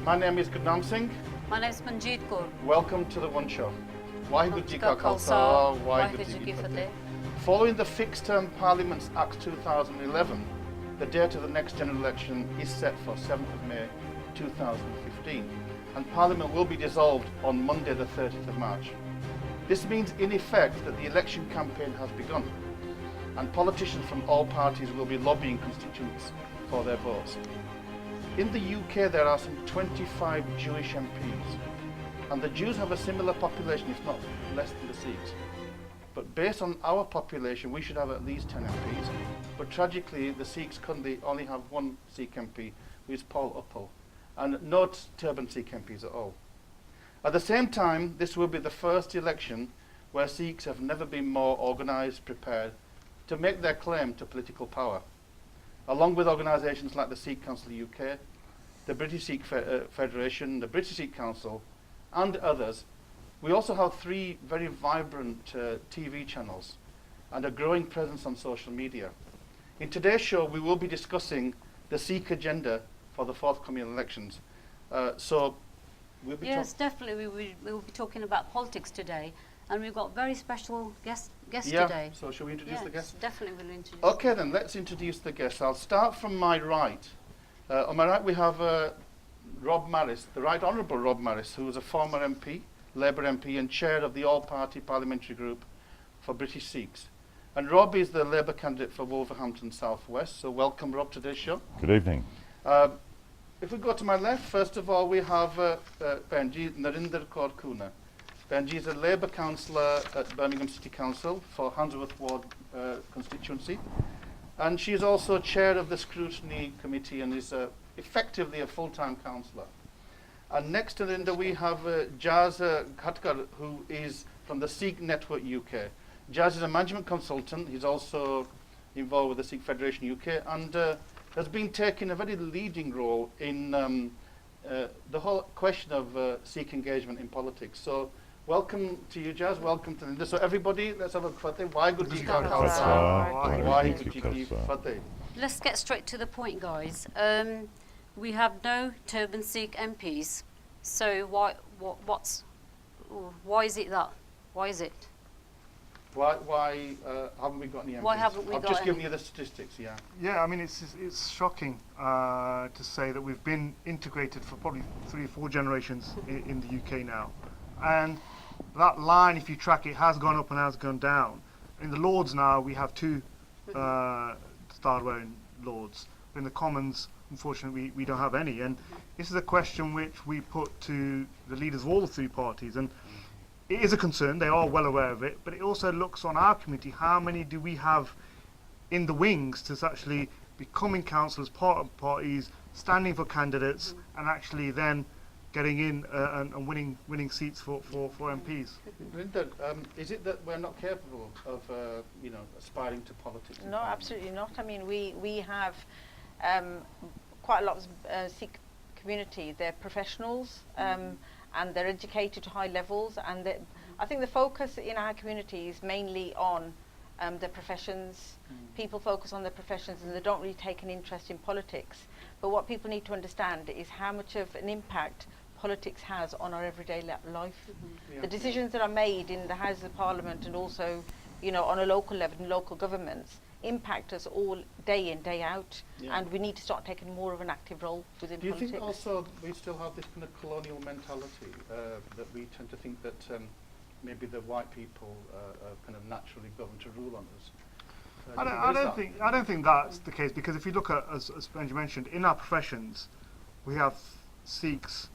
My name is Gurnam Singh. My name is Manjeet Kaur. Welcome to the One Show. Waheguru Ji Ka Khalsa, Waheguru Ji Ki Fateh. Following the Fixed Term Parliaments Act 2011, the date of the next general election is set for 7th of May 2015, and Parliament will be dissolved on Monday the 30th of March. This means in effect that the election campaign has begun, and politicians from all parties will be lobbying constituents for their votes. In the UK there are some 25 Jewish MPs, and the Jews have a similar population, if not less than the Sikhs. But based on our population, we should have at least 10 MPs, but tragically the Sikhs currently only have one Sikh MP, who is Paul Uppal, and no turban Sikh MPs at all. At the same time, this will be the first election where Sikhs have never been more organised, prepared to make their claim to political power. Along with organisations like the Sikh Council UK, the British Sikh Federation, the British Sikh Council, and others, we also have 3 very vibrant TV channels and a growing presence on social media. In today's show, we will be discussing the Sikh agenda for the forthcoming elections. So we'll be Yes, definitely. We will be talking about politics today, and we've got very special guests today. So shall we introduce the guests? Definitely we'll introduce. Okay then, let's introduce the guests. I'll start from my right. On my right we have Rob Marris, the Right Honourable Rob Marris, who is a former MP, Labour MP and chair of the All-Party Parliamentary Group for British Sikhs. And Rob is the Labour candidate for Wolverhampton South West, so welcome Rob to today's show. Good evening. If we go to my left, first of all we have Benji Narinder Kaur Kuna. Benji is a Labour councillor at Birmingham City Council for Handsworth Ward constituency, and she is also chair of the Scrutiny Committee and is effectively a full-time councillor. And next to Linda we have Jaz Khatkar, who is from the Sikh Network UK. Jaz is a management consultant. He's also involved with the Sikh Federation UK and has been taking a very leading role in the whole question of Sikh engagement in politics. So welcome to you, Jaz. Welcome to Linda. So everybody, let's have a fateh. Waheguru Ji Ka Khalsa, Waheguru Ji Ki Fateh. Let's get straight to the point, guys. We have no turban Sikh MPs, so why is it that? Why is it? Why haven't we got any MPs? Why haven't we I've got just any? given you the statistics, yeah. Yeah, I mean, it's shocking to say that we've been integrated for probably 3 or 4 generations in the UK now. And that line, if you track it, has gone up and has gone down. In the Lords now, we have 2 star-wearing Lords. In the Commons, unfortunately, we don't have any. And this is a question which we put to the leaders of all the 3 parties. And it is a concern, they are well aware of it, but it also looks on our community, how many do we have in the wings to actually becoming councillors, part of parties, standing for candidates, and actually then getting in and winning seats for MPs. Linda, is it that we're not capable of aspiring to politics? No, absolutely not. I mean, we have quite a lot of Sikh community. They're professionals and they're educated to high levels, and I think the focus in our community is mainly on their professions. People focus on their professions and they don't really take an interest in politics. But what people need to understand is how much of an impact politics has on our everyday life. The decisions that are made in the Houses of Parliament and also, on a local level in local governments impact us all day in, day out, and we need to start taking more of an active role within politics. Do you think also we still have this kind of colonial mentality that we tend to think that maybe the white people are kind of naturally governed to rule on us? I don't think that's the case, because if you look at, as Benji mentioned, in our professions, we have Sikhs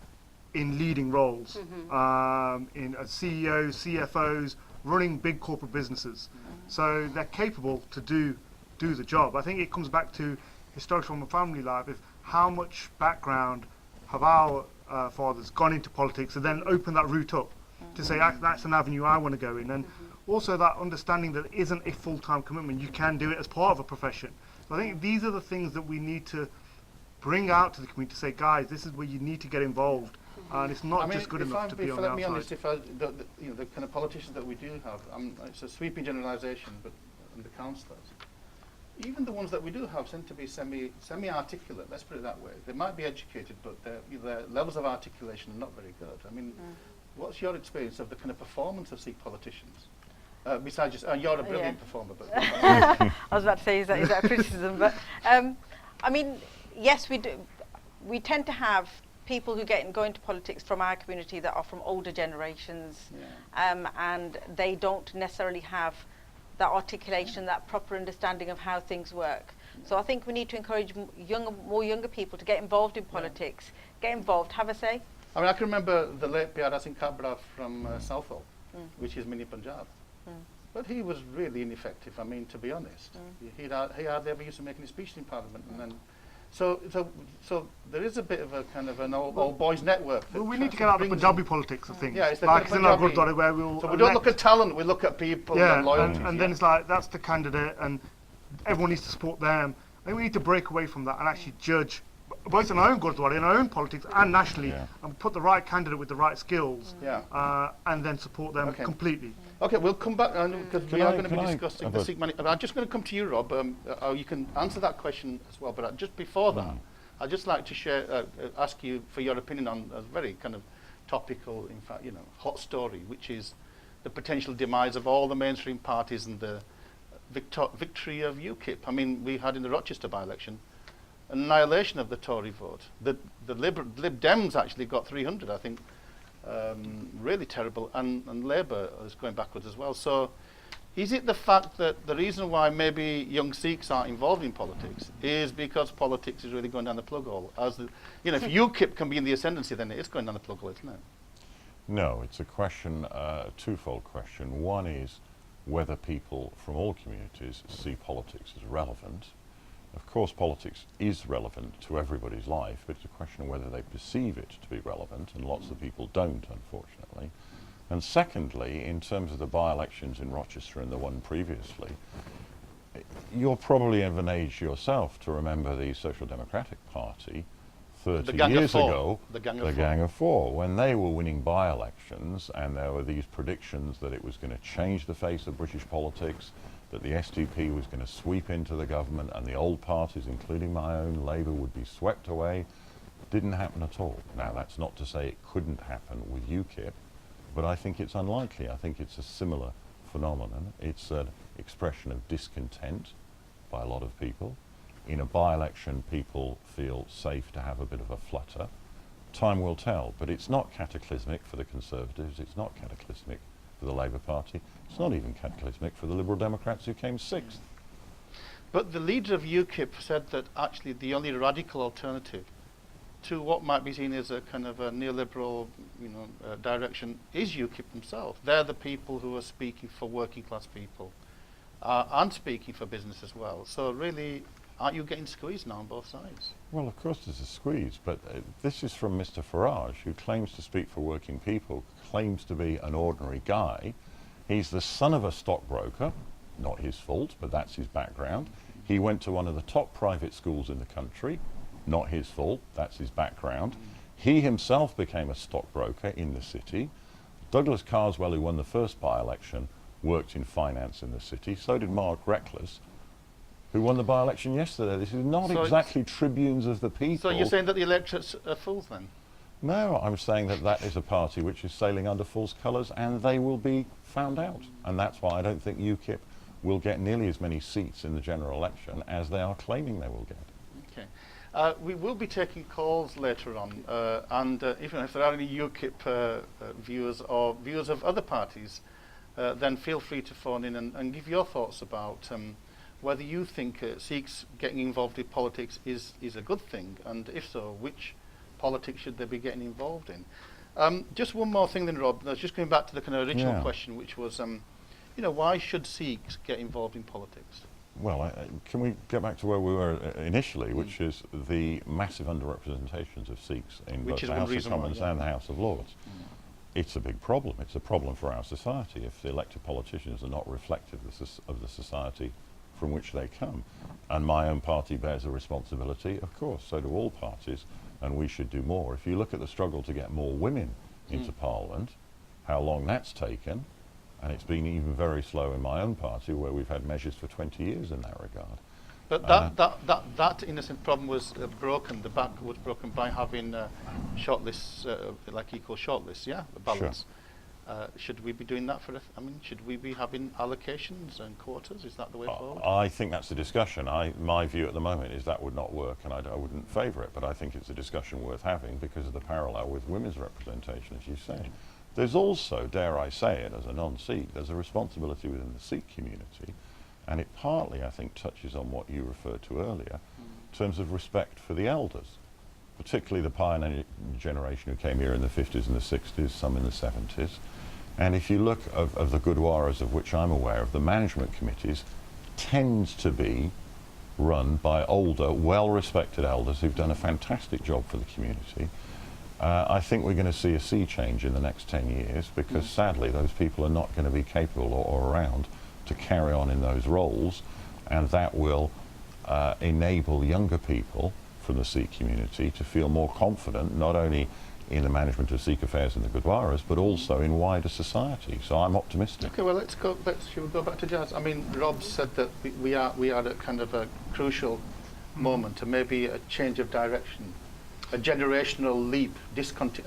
in leading roles, in CEOs, CFOs, running big corporate businesses. So they're capable to do the job. I think it comes back to historical from a family life, is how much background have our fathers gone into politics and then opened that route up to say that's an avenue I want to go in. And also that understanding that it isn't a full-time commitment, you can do it as part of a profession. So I think these are the things that we need to bring out to the community to say, guys, this is where you need to get involved. And it's not just good enough to be on the outside. Let me honest, the kind of politicians that we do have, it's a sweeping generalisation, but the councillors, even the ones that we do have tend to be semi-articulate, let's put it that way. They might be educated, but their levels of articulation are not very good. I mean, what's your experience of the kind of performance of Sikh politicians? Besides just, you're a brilliant performer, but... I was about to say, is that a criticism? But, I mean, yes, we do. We tend to have people who go into politics from our community that are from older generations, and they don't necessarily have that articulation, that proper understanding of how things work. So I think we need to encourage more younger people to get involved in politics, get involved, have a say. I mean, I can remember the late Pyara Singh Kabra from Southall, which is Mini Punjab. But he was really ineffective, I mean, to be honest. He hardly ever used to make any speech in Parliament. And then, so there is a bit of a kind of an old boys network. Well, we need to get out of the Punjabi politics of things. Yeah, it's the like kind in of our Gurdwara where we'll so we don't look at talent, we look at people and loyalty. And then it's like, that's the candidate and everyone needs to support them. I think we need to break away from that and actually judge, both in our own Gurdwara, in our own politics and nationally, and put the right candidate with the right skills, and then support them completely. Okay, we'll come back because we are going to be discussing the Sikh money. I'm just going to come to you, Rob. You can answer that question as well. But just before that, I'd just like to ask you for your opinion on a very kind of topical, in fact, hot story, which is the potential demise of all the mainstream parties and the victory of UKIP. I mean, we had in the Rochester by-election an annihilation of the Tory vote. The Lib Dems actually got 300, I think. Really terrible, and Labour is going backwards as well. So is it the fact that the reason why maybe young Sikhs aren't involved in politics is because politics is really going down the plug hole? If UKIP can be in the ascendancy, then it is going down the plug hole, isn't it? No, it's a question, a twofold question. One is whether people from all communities see politics as relevant. Of course, politics is relevant to everybody's life, but it's a question of whether they perceive it to be relevant, and lots of people don't, unfortunately. And secondly, in terms of the by-elections in Rochester and the one previously, you're probably of an age yourself to remember the Social Democratic Party 30 years ago, the Gang of Four, when they were winning by-elections, and there were these predictions that it was going to change the face of British politics, that the SDP was going to sweep into the government and the old parties, including my own, Labour, would be swept away. Didn't happen at all. Now, that's not to say it couldn't happen with UKIP, but I think it's unlikely. I think it's a similar phenomenon. It's an expression of discontent by a lot of people. In a by-election, people feel safe to have a bit of a flutter. Time will tell, but it's not cataclysmic for the Conservatives, it's not cataclysmic for the Labour Party. It's not even cataclysmic for the Liberal Democrats who came sixth. But the leader of UKIP said that actually the only radical alternative to what might be seen as a kind of a neoliberal direction is UKIP themselves. They're the people who are speaking for working class people and speaking for business as well. So really, aren't you getting squeezed now on both sides? Well, of course there's a squeeze, but this is from Mr. Farage, who claims to speak for working people, claims to be an ordinary guy. He's the son of a stockbroker, not his fault, but that's his background. He went to one of the top private schools in the country, not his fault, that's his background. He himself became a stockbroker in the city. Douglas Carswell, who won the first by-election, worked in finance in the city. So did Mark Reckless, who won the by-election yesterday. This is not exactly tribunes of the people. So you're saying that the electorates are fools then? No, I'm saying that that is a party which is sailing under false colours, and they will be found out. And that's why I don't think UKIP will get nearly as many seats in the general election as they are claiming they will get. Okay. We will be taking calls later on, and even if there are any UKIP viewers or viewers of other parties, then feel free to phone in and give your thoughts about whether you think Sikhs getting involved in politics is a good thing, and if so, which politics should they be getting involved in? Just one more thing then, Rob. I was just going back to the kind of original question, which was, why should Sikhs get involved in politics? Well, can we get back to where we were initially, which is the massive underrepresentations of Sikhs in both the House of Commons and the House of Lords. It's a big problem. It's a problem for our society if the elected politicians are not reflective of the society from which they come. And my own party bears a responsibility, of course, so do all parties, and we should do more. If you look at the struggle to get more women into Parliament, how long that's taken, and it's been even very slow in my own party, where we've had measures for 20 years in that regard. But that innocent problem was broken. The back was broken by having shortlists, like equal shortlists, yeah, the balance. Should we be doing that should we be having allocations and quotas? Is that the way forward? I think that's the discussion. My view at the moment is that would not work, and I wouldn't favour it, but I think it's a discussion worth having because of the parallel with women's representation, as you say. There's also, dare I say it, as a non-Sikh, there's a responsibility within the Sikh community, and it partly, I think, touches on what you referred to earlier, in terms of respect for the elders, particularly the pioneer generation who came here in the 50s and the 60s, some in the 70s. And if you look of the Gurdwaras of which I'm aware of, the management committees tends to be run by older, well-respected elders who've done a fantastic job for the community. I think we're going to see a sea change in the next 10 years because sadly those people are not going to be capable or around to carry on in those roles, and that will enable younger people from the Sikh community to feel more confident not only in the management of Sikh affairs in the Gurdwaras but also in wider society. So I'm optimistic. Okay, well shall we go back to Jazz? I mean, Rob said that we are at kind of a crucial moment, and maybe a change of direction, a generational leap.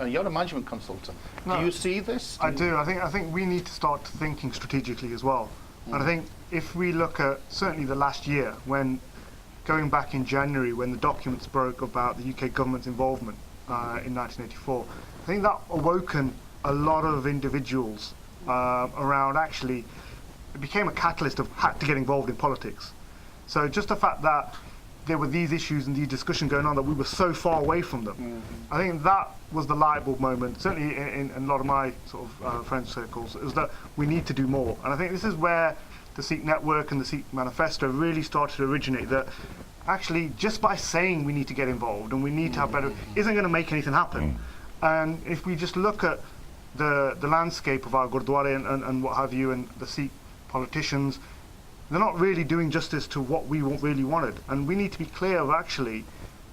You're a management consultant. No, do you see this? I do. I think we need to start thinking strategically as well. And I think if we look at certainly the last year, when going back in January when the documents broke about the UK government's involvement in 1984, I think that awoken a lot of individuals around. Actually, it became a catalyst of had to get involved in politics. So just the fact that there were these issues and these discussions going on that we were so far away from them, I think that was the light bulb moment, certainly in a lot of my sort of friend circles, is that we need to do more. And I think this is where the Sikh Network and the Sikh Manifesto really started to originate, that actually just by saying we need to get involved and we need to have better isn't going to make anything happen. And if we just look at the landscape of our Gurdwara and what have you, and the Sikh politicians, they're not really doing justice to what we really wanted. And we need to be clear of actually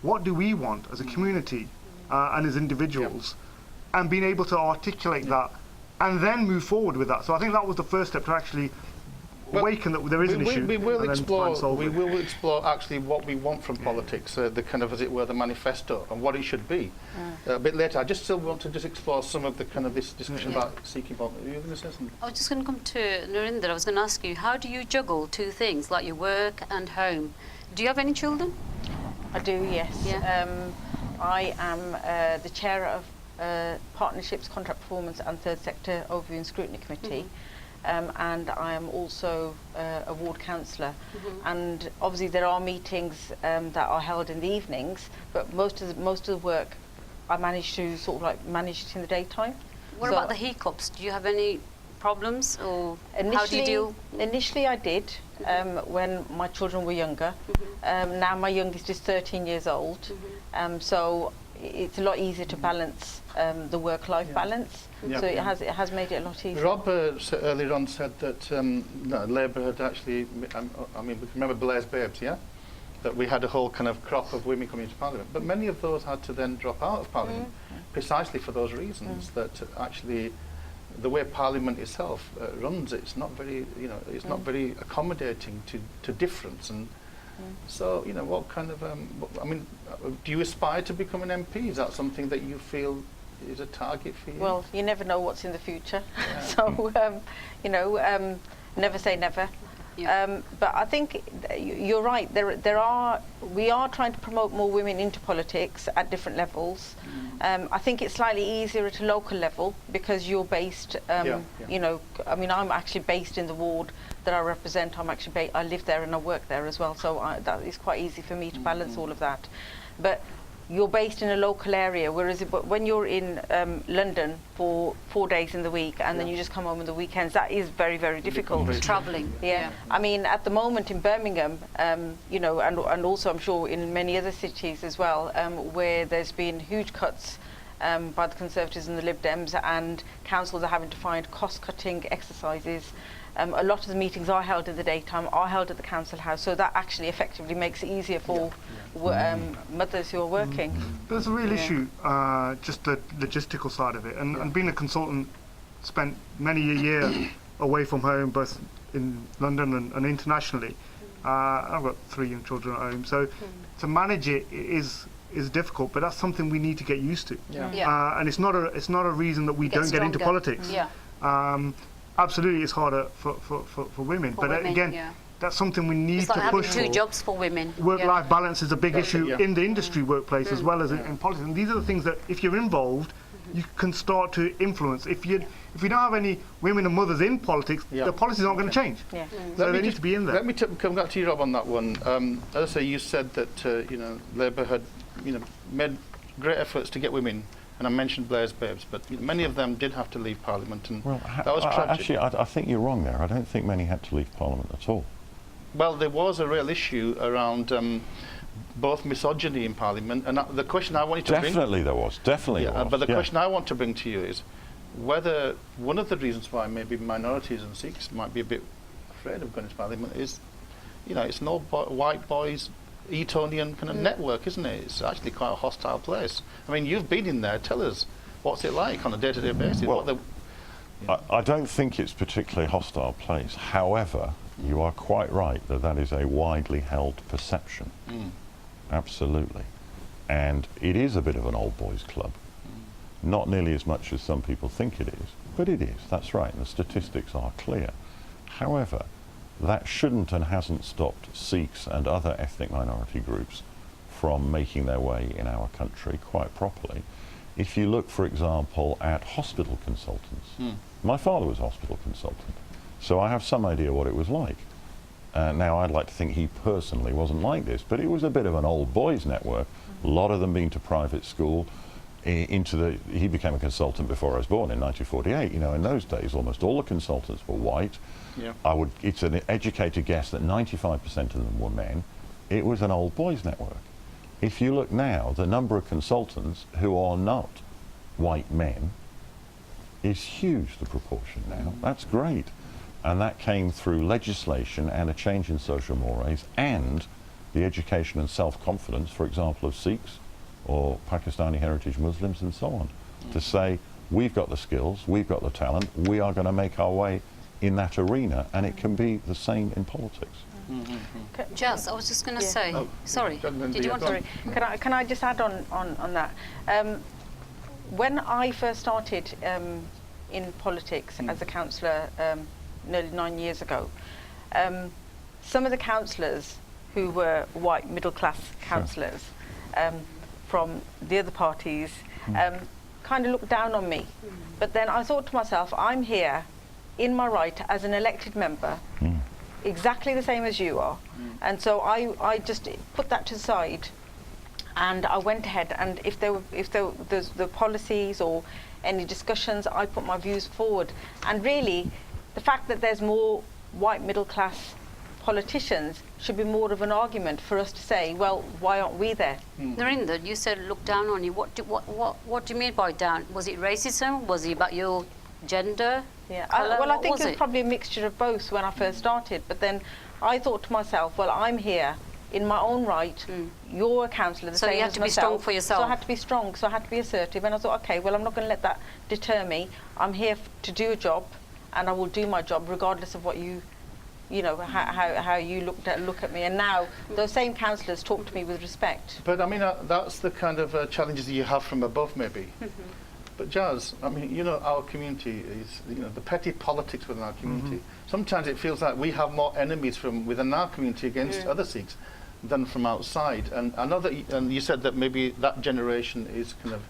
what do we want as a community and as individuals, and being able to articulate that and then move forward with that. So I think that was the first step to actually awaken that there is an issue. We will explore actually what we want from politics, the kind of, as it were, the manifesto and what it should be a bit later. I just still want to just explore some of the kind of this discussion about Sikh involvement. Are you going to say something? I was just going to come to Narinder. I was going to ask you, how do you juggle two things, like your work and home? Do you have any children? I do, yes. Yeah. I am the chair of Partnerships, Contract Performance and Third Sector Overview and Scrutiny Committee. And I am also a ward councillor. And obviously there are meetings that are held in the evenings, but most of the work I manage to sort of like manage it in the daytime. What about the hiccups? Do you have any problems, or how do you deal? Initially I did when my children were younger. Now my youngest is 13 years old, so it's a lot easier to balance the work-life balance. So it has made it a lot easier. Rob earlier on said that Labour had actually, I mean, we can remember Blair's Babes, yeah? That we had a whole kind of crop of women coming into Parliament. But many of those had to then drop out of Parliament precisely for those reasons, that actually the way Parliament itself runs, it's not very, it's not very accommodating to difference. And so, what kind of, I mean, do you aspire to become an MP? Is that something that you feel is a target for you? Well, you never know what's in the future. So, never say never. Yeah. But I think you're right. We are trying to promote more women into politics at different levels. I think it's slightly easier at a local level because you're based. I mean, I'm actually based in the ward that I represent. I live there and I work there as well. So that is quite easy for me to balance all of that. But you're based in a local area, whereas when you're in London for 4 days in the week and then you just come home on the weekends, that is very, very difficult. Travelling. Yeah. I mean, at the moment in Birmingham, and also I'm sure in many other cities as well, where there's been huge cuts by the Conservatives and the Lib Dems, and councils are having to find cost-cutting exercises. A lot of the meetings are held in the daytime, are held at the council house, so that actually effectively makes it easier for mothers who are working. There's a real issue, just the logistical side of it, and being a consultant, spent many a year away from home, both in London and internationally. I've got 3 young children at home, so to manage it is difficult. But that's something we need to get used to. And it's not a reason that we don't get into politics. Absolutely, it's harder for women. Again, that's something we need it's like to push having 2 for. jobs for women. Work-life balance is a big issue in the industry workplace as well as in politics. And these are the things that, if you're involved, you can start to influence. If we don't have any women and mothers in politics, the policies aren't going to change. So they need to be in there. Let me come back to you, Rob, on that one. As I say, you said that Labour had made great efforts to get women. And I mentioned Blair's babes, but many of them did have to leave Parliament, and that was tragic. Actually, I think you're wrong there. I don't think many had to leave Parliament at all. Well, there was a real issue around both misogyny in Parliament, and the question I wanted to bring... Definitely there was. But the question I want to bring to you is whether one of the reasons why maybe minorities and Sikhs might be a bit afraid of going into Parliament is, it's an all white boys Etonian kind of network, isn't it? It's actually quite a hostile place. I mean, you've been in there. Tell us, what's it like on a day-to-day basis? Well, I don't think it's a particularly hostile place. However, you are quite right that is a widely held perception. Absolutely. And it is a bit of an old boys club. Not nearly as much as some people think it is, but it is. That's right, and the statistics are clear. However, that shouldn't and hasn't stopped Sikhs and other ethnic minority groups from making their way in our country quite properly. If you look, for example, at hospital consultants, my father was a hospital consultant, so I have some idea what it was like. Now, I'd like to think he personally wasn't like this, but it was a bit of an old boys network, a lot of them being to private school. He became a consultant before I was born in 1948. In those days, almost all the consultants were white. It's an educated guess that 95% of them were men. It was an old boys network. If you look now, the number of consultants who are not white men is huge, the proportion now. That's great. And that came through legislation and a change in social mores and the education and self-confidence, for example, of Sikhs or Pakistani heritage Muslims and so on, to say, we've got the skills, we've got the talent, we are going to make our way in that arena, and it can be the same in politics. Jazz, I was just going to say, sorry, did you want to? Can I just add on that? When I first started in politics as a councillor nearly 9 years ago, some of the councillors who were white middle-class councillors from the other parties kind of looked down on me. But then I thought to myself, I'm here in my right as an elected member, exactly the same as you are. And so I just put that to the side, and I went ahead, and if there was the policies or any discussions, I put my views forward. And really, the fact that there's more white middle class politicians should be more of an argument for us to say, well, why aren't we there? Narinder, you said look down on you. What do you mean by down? Was it racism? Was it about your gender? Well, I think it was probably a mixture of both when I first started. But then I thought to myself, well, I'm here in my own right. You're a councillor, the so same you have as to myself. be strong for yourself. So I had to be strong. So I had to be assertive. And I thought, okay, well, I'm not going to let that deter me. I'm here to do a job, and I will do my job regardless of what you know, how you look at me. And now those same councillors talk to me with respect. But I mean, that's the kind of challenges that you have from above, maybe. But Jazz, I mean, our community is, the petty politics within our community. Sometimes it feels like we have more enemies from within our community against other Sikhs than from outside. And I know that, and you said that maybe that generation is kind of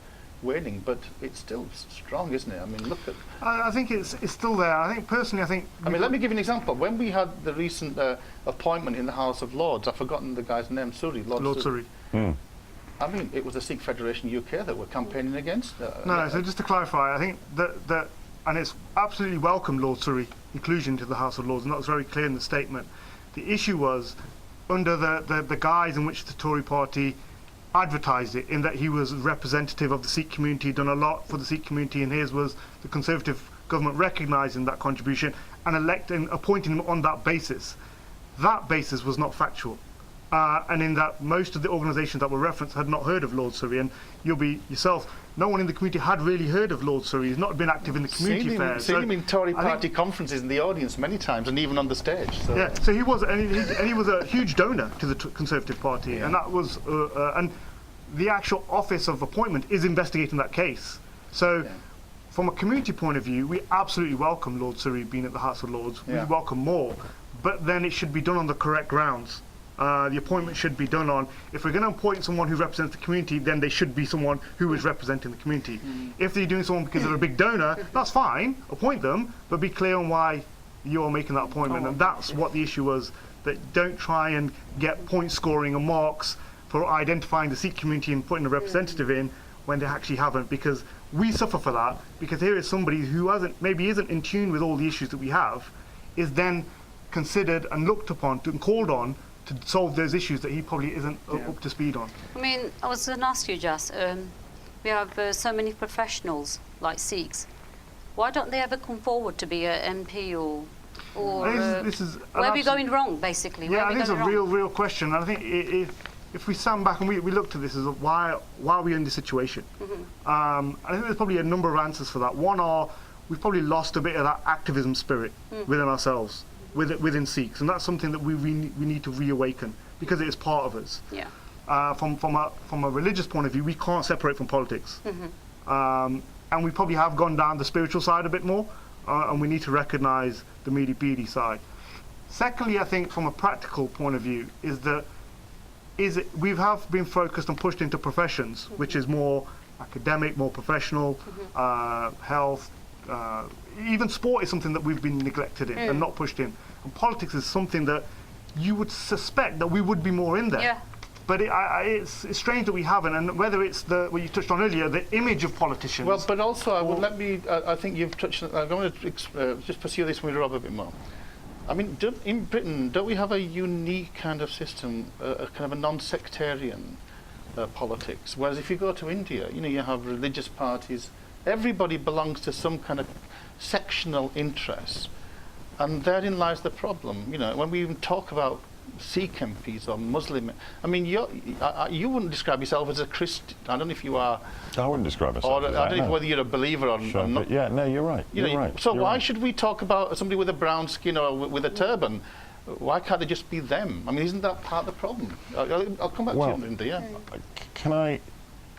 waning, but it's still strong, isn't it? I mean, look at... I think it's still there. I think, personally, I mean, let me give you an example. When we had the recent appointment in the House of Lords, I've forgotten the guy's name, Lord Surrey. I mean, it was the Sikh Federation UK that were campaigning against. No, so just to clarify, I think that and it's absolutely welcome Lord Surrey inclusion to the House of Lords, and that was very clear in the statement. The issue was under the guise in which the Tory party advertised it, in that he was representative of the Sikh community, done a lot for the Sikh community, and his was the Conservative government recognising that contribution and appointing him on that basis. That basis was not factual. and in that most of the organisations that were referenced had not heard of Lord Surrey, and you'll be yourself, no one in the community had really heard of Lord Surrey. He's not been active in the community fairs. Seen him in Tory party conferences in the audience many times, and even on the stage. So. Yeah, so he was, and he was a huge donor to the Conservative Party, and that was, and the actual office of appointment is investigating that case. So. Yeah. From a community point of view, we absolutely welcome Lord Surrey being at the House of Lords. Yeah. We welcome more, but then it should be done on the correct grounds. The appointment should be done on, if we're going to appoint someone who represents the community, then they should be someone who is representing the community. If they're doing someone because they're a big donor, that's fine, appoint them, but be clear on why you're making that appointment. And that's what the issue was, that don't try and get point scoring and marks for identifying the Sikh community and putting a representative in when they actually haven't, because we suffer for that, because here is somebody who maybe isn't in tune with all the issues that we have, is then considered and looked upon and called on to solve those issues that he probably isn't up to speed on. I mean, I was going to ask you, Jas, we have so many professionals like Sikhs. Why don't they ever come forward to be an MP or where are we going wrong, basically? Yeah, I think it's a real question. And I think if we stand back and we looked at this as why are we in this situation? I think there's probably a number of answers for that. One we've probably lost a bit of that activism spirit within ourselves, within Sikhs, and that's something that we need to reawaken, because it is part of us. Yeah. From a religious point of view, we can't separate from politics, and we probably have gone down the spiritual side a bit more, and we need to recognise the meaty-beady side. Secondly, I think from a practical point of view, we have been focused and pushed into professions, which is more academic, more professional, health, even sport is something that we've been neglected in and not pushed in. And politics is something that you would suspect that we would be more in there. Yeah. But it's strange that we haven't, and whether it's what you touched on earlier, the image of politicians. Well, but also I think you've touched on, I'm going to just pursue this with Rob a bit more. I mean, in Britain, don't we have a unique kind of system, a kind of a non-sectarian politics? Whereas if you go to India, you have religious parties. Everybody belongs to some kind of sectional interest, and therein lies the problem. When we even talk about Sikh MPs or Muslim, I mean, you wouldn't describe yourself as a Christian. I don't know if you are. I wouldn't describe myself as that. I don't know whether you're a believer or not. Yeah, no, you're right. You're right. So why right. should we talk about somebody with a brown skin or with a turban? Why can't it just be them? I mean, isn't that part of the problem? I'll come back to you, Linda. Yeah. Can I,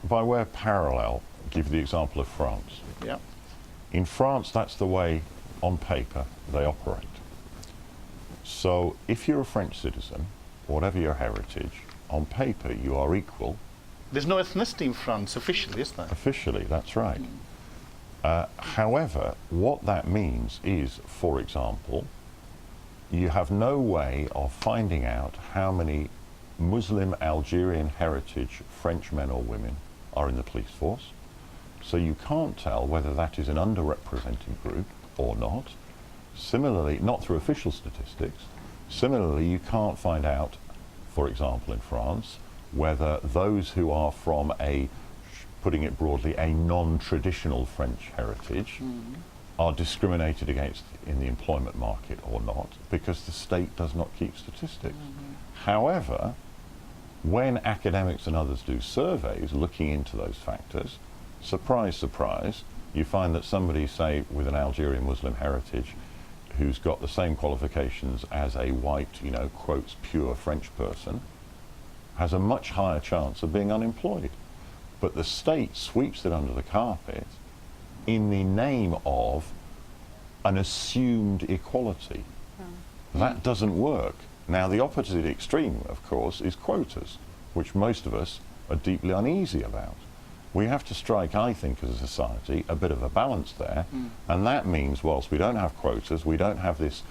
by way of parallel, give the example of France? Yeah. In France, that's the way, on paper, they operate. So if you're a French citizen, whatever your heritage, on paper you are equal. There's no ethnicity in France officially, is there? Officially, that's right. However, what that means is, for example, you have no way of finding out how many Muslim Algerian heritage French men or women are in the police force. So you can't tell whether that is an underrepresented group or not. Similarly, not through official statistics, similarly you can't find out, for example in France, whether those who are from putting it broadly, a non-traditional French heritage are discriminated against in the employment market or not, because the state does not keep statistics. However, when academics and others do surveys looking into those factors, surprise, surprise, you find that somebody, say, with an Algerian Muslim heritage who's got the same qualifications as a white, quotes, pure French person, has a much higher chance of being unemployed. But the state sweeps it under the carpet in the name of an assumed equality. That doesn't work. Now, the opposite extreme, of course, is quotas, which most of us are deeply uneasy about. We have to strike, I think, as a society, a bit of a balance there, and that means, whilst we don't have quotas, we don't have this,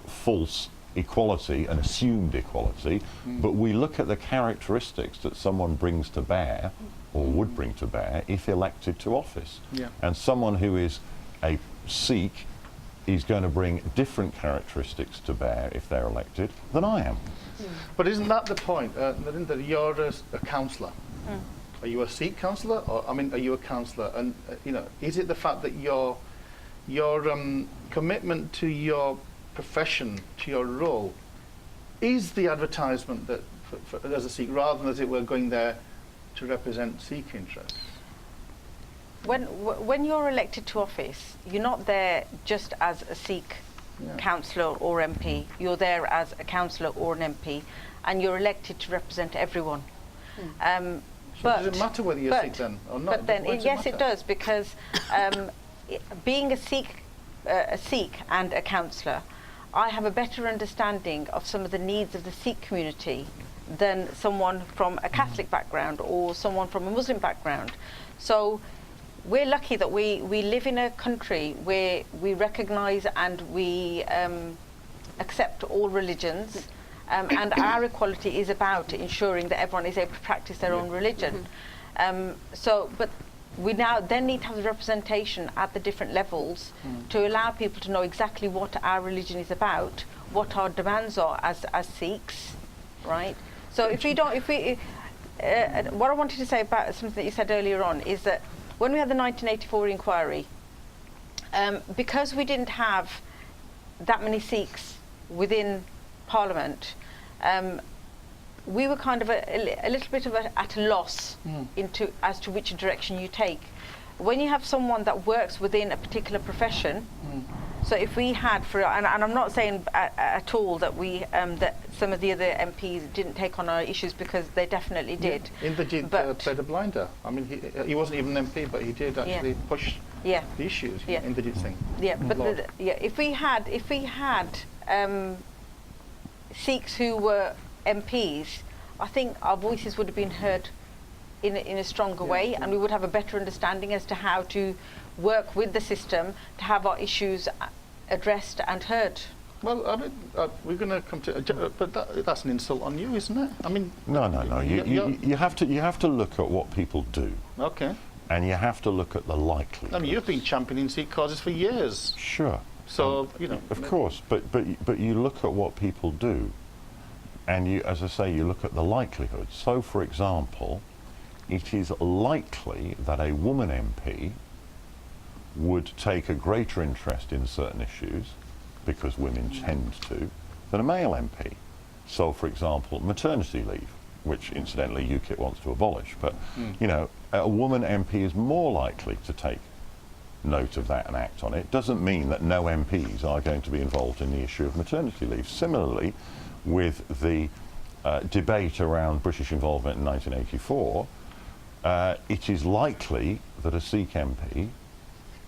false equality and assumed equality, but we look at the characteristics that someone brings to bear, or would bring to bear, if elected to office. Yeah. And someone who is a Sikh is going to bring different characteristics to bear if they're elected than I am. But isn't that the point, Narinda? You're a councillor. Are you a Sikh councillor, or are you a councillor? And is it the fact that your commitment to your profession, to your role, is the advertisement that as a Sikh, rather than as it were going there to represent Sikh interests? When you're elected to office, you're not there just as a Sikh councillor or MP. You're there as a councillor or an MP, and you're elected to represent everyone. So does it matter whether you're Sikh then or not? But then, yes, it does, because being a Sikh and a councillor, I have a better understanding of some of the needs of the Sikh community than someone from a Catholic background or someone from a Muslim background. So we're lucky that we live in a country where we recognise and we accept all religions, and our equality is about ensuring that everyone is able to practice their own religion. But we now then need to have the representation at the different levels to allow people to know exactly what our religion is about, what our demands are as Sikhs, right? So what I wanted to say about something that you said earlier on is that when we had the 1984 inquiry, because we didn't have that many Sikhs within Parliament, we were kind of a little bit at a loss as to which direction you take. When you have someone that works within a particular profession, so if we had, and I'm not saying at all that that some of the other MPs didn't take on our issues, because they definitely did. Inderjeet played a blinder. I mean, he wasn't even an MP, but he did actually push the issues. Inderjeet Singh. Yeah, but if we had Sikhs who were MPs, I think our voices would have been heard in a stronger way, and we would have a better understanding as to how to work with the system to have our issues addressed and heard. Well, I mean, we're going to come to, but that's an insult on you, isn't it? I mean, no. You have to look at what people do. Okay. And you have to look at the likelihood. I mean, you've been championing Sikh causes for years. Sure. So of course, but you look at what people do, and you, as I say, you look at the likelihood. So, for example, it is likely that a woman MP would take a greater interest in certain issues, because women tend to, than a male MP. So, for example, maternity leave, which incidentally UKIP wants to abolish, but a woman MP is more likely to take note of that and act on it. Doesn't mean that no MPs are going to be involved in the issue of maternity leave. Similarly, with the debate around British involvement in 1984, it is likely that a Sikh MP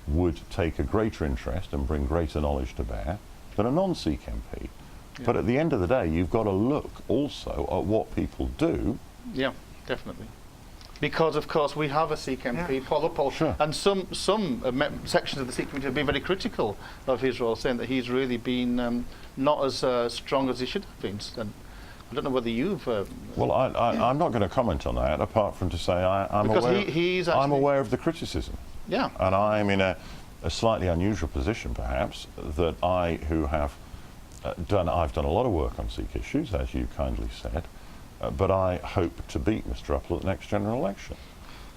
would take a greater interest and bring greater knowledge to bear than a non-Sikh MP. Yeah. But at the end of the day, you've got to look also at what people do. Yeah, definitely. Because, of course, we have a Sikh MP, Paul Uppal, and some sections of the Sikh community have been very critical of his role, saying that he's really been not as strong as he should have been. And I don't know whether you've... well, I'm not going to comment on that, apart from to say I'm aware of the criticism. Yeah. And I'm in a slightly unusual position, perhaps, that I've done a lot of work on Sikh issues, as you kindly said, but I hope to beat Mr. Uppal at the next general election.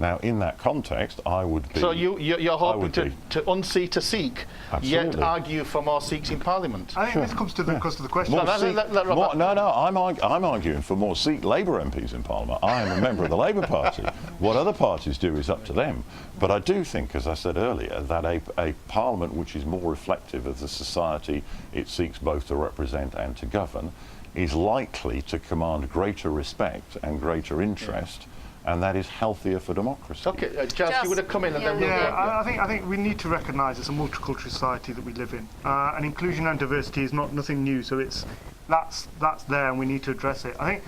Now, in that context, I would be... So you're hoping to unseat a Sikh, yet argue for more Sikhs in Parliament? I think this comes to the question. I'm arguing for more Sikh Labour MPs in Parliament. I am a member of the Labour Party. What other parties do is up to them. But I do think, as I said earlier, that a Parliament which is more reflective of the society it seeks both to represent and to govern is likely to command greater respect and greater interest, and that is healthier for democracy. Okay, Jazz, you would have come in and then we'll I think we need to recognise it's a multicultural society that we live in, and inclusion and diversity is nothing new. So that's there, and we need to address it. I think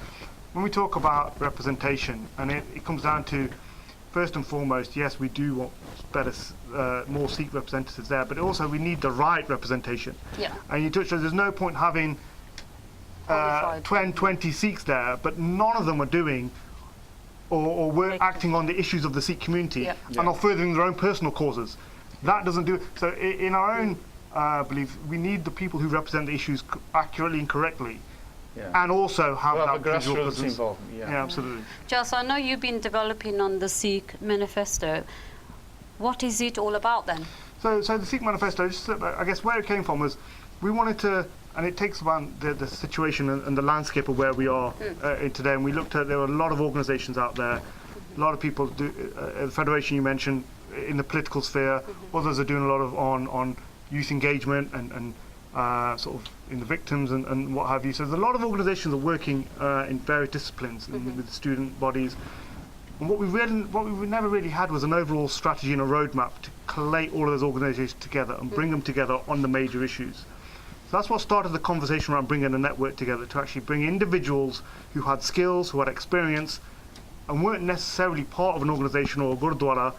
when we talk about representation, and it comes down to, first and foremost, yes, we do want more Sikh representatives there, but also we need the right representation. Yeah. And you touched on, there's no point having 20 Sikhs there, but none of them are doing or we're acting on the issues of the Sikh community and are furthering their own personal causes. That doesn't do it. So in our own belief, we need the people who represent the issues accurately and correctly, and also have that grassroots involvement. Yeah, absolutely. Jas, I know you've been developing on the Sikh manifesto. What is it all about then? So the Sikh manifesto, I guess where it came from was we wanted to and it takes about the situation and the landscape of where we are in today. And we looked at, there were a lot of organisations out there, a lot of people do, the Federation you mentioned, in the political sphere, others are doing a lot of on youth engagement and sort of in the victims and what have you. So there's a lot of organisations are working in various disciplines with student bodies. And what we never really had was an overall strategy and a roadmap to collate all of those organisations together and bring them together on the major issues. So that's what started the conversation around bringing a network together, to actually bring individuals who had skills, who had experience, and weren't necessarily part of an organisation or a gurdwara,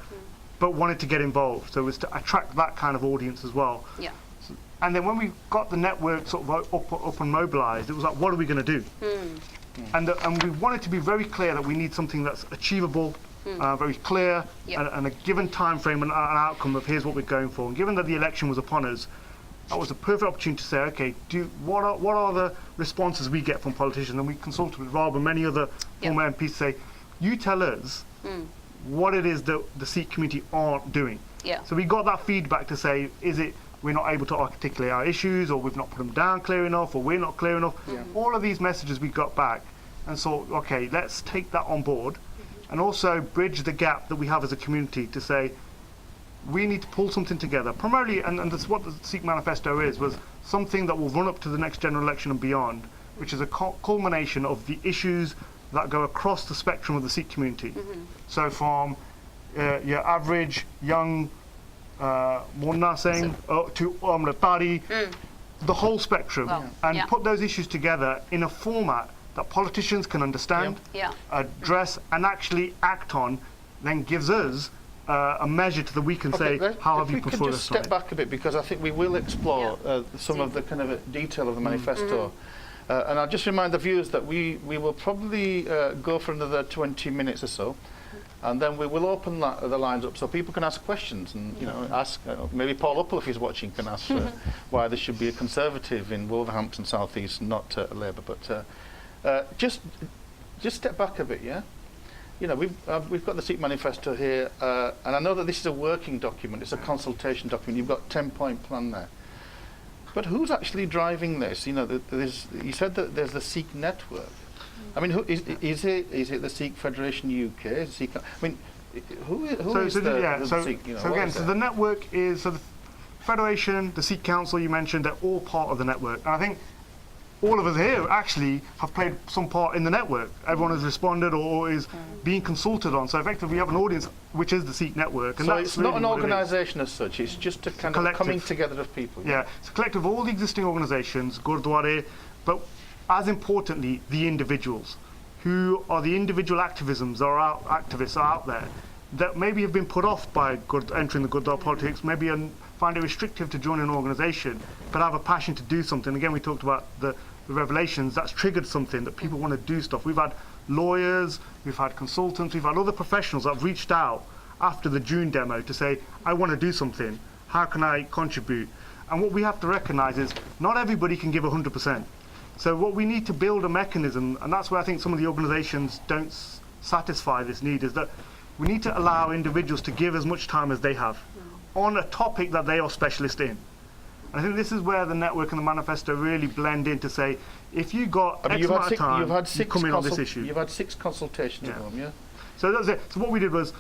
but wanted to get involved. So it was to attract that kind of audience as well. Yeah. And then when we got the network sort of up and mobilised, it was like, what are we going to do? And we wanted to be very clear that we need something that's achievable, very clear, and a given time frame and an outcome of here's what we're going for. And given that the election was upon us, that was a perfect opportunity to say, okay, what are the responses we get from politicians? And we consulted with Rob and many other former MPs to say, you tell us what it is that the Sikh community aren't doing. Yeah. So we got that feedback to say, is it we're not able to articulate our issues, or we've not put them down clear enough, or we're not clear enough. All of these messages we got back, and so, okay, let's take that on board, and also bridge the gap that we have as a community to say, we need to pull something together, primarily, and that's what the Sikh Manifesto was something that will run up to the next general election and beyond, which is a culmination of the issues that go across the spectrum of the Sikh community. So from your average young Munna Singh to Amritari, the whole spectrum, and put those issues together in a format that politicians can understand, address, and actually act on, then gives us a measure to that we can say, how have you put forward this? If we could just step back a bit, because I think we will explore some of the kind of detail of the manifesto. And I'll just remind the viewers that we will probably go for another 20 minutes or so. And then we will open the lines up so people can ask questions and ask. Maybe Paul Uppel, if he's watching, can ask why there should be a Conservative in Wolverhampton South East, not Labour. But just step back a bit, yeah. We've got the Sikh Manifesto here, and I know that this is a working document. It's a consultation document. You've got 10-point plan there. But who's actually driving this? You said that there's the Sikh network. I mean, is it the Sikh Federation UK? Is Sikh, I mean, who is the Sikh? So the network is, so the Federation, the Sikh Council you mentioned, they're all part of the network. And I think all of us here actually have played some part in the network. Everyone has responded or is being consulted on. So effectively we have an audience which is the Sikh network. And so that's it's really not an organisation as such, it's just a kind of coming together of people. Yeah, it's a collective of all the existing organisations, Gurdwara, but as importantly, the individuals, who are the individual activists are out there that maybe have been put off by entering the Gurdwara politics, maybe find it restrictive to join an organisation, but have a passion to do something. Again, we talked about the revelations, that's triggered something, that people want to do stuff. We've had lawyers, we've had consultants, we've had other professionals that have reached out after the June demo to say, I want to do something, how can I contribute? And what we have to recognise is not everybody can give 100%. So what we need to build a mechanism, and that's where I think some of the organisations don't satisfy this need, is that we need to allow individuals to give as much time as they have on a topic that they are specialist in. And I think this is where the network and the manifesto really blend in to say, if you got X amount of time, you come in on this issue. You've had 6 consultations of them, yeah? So that was it. So what we did was,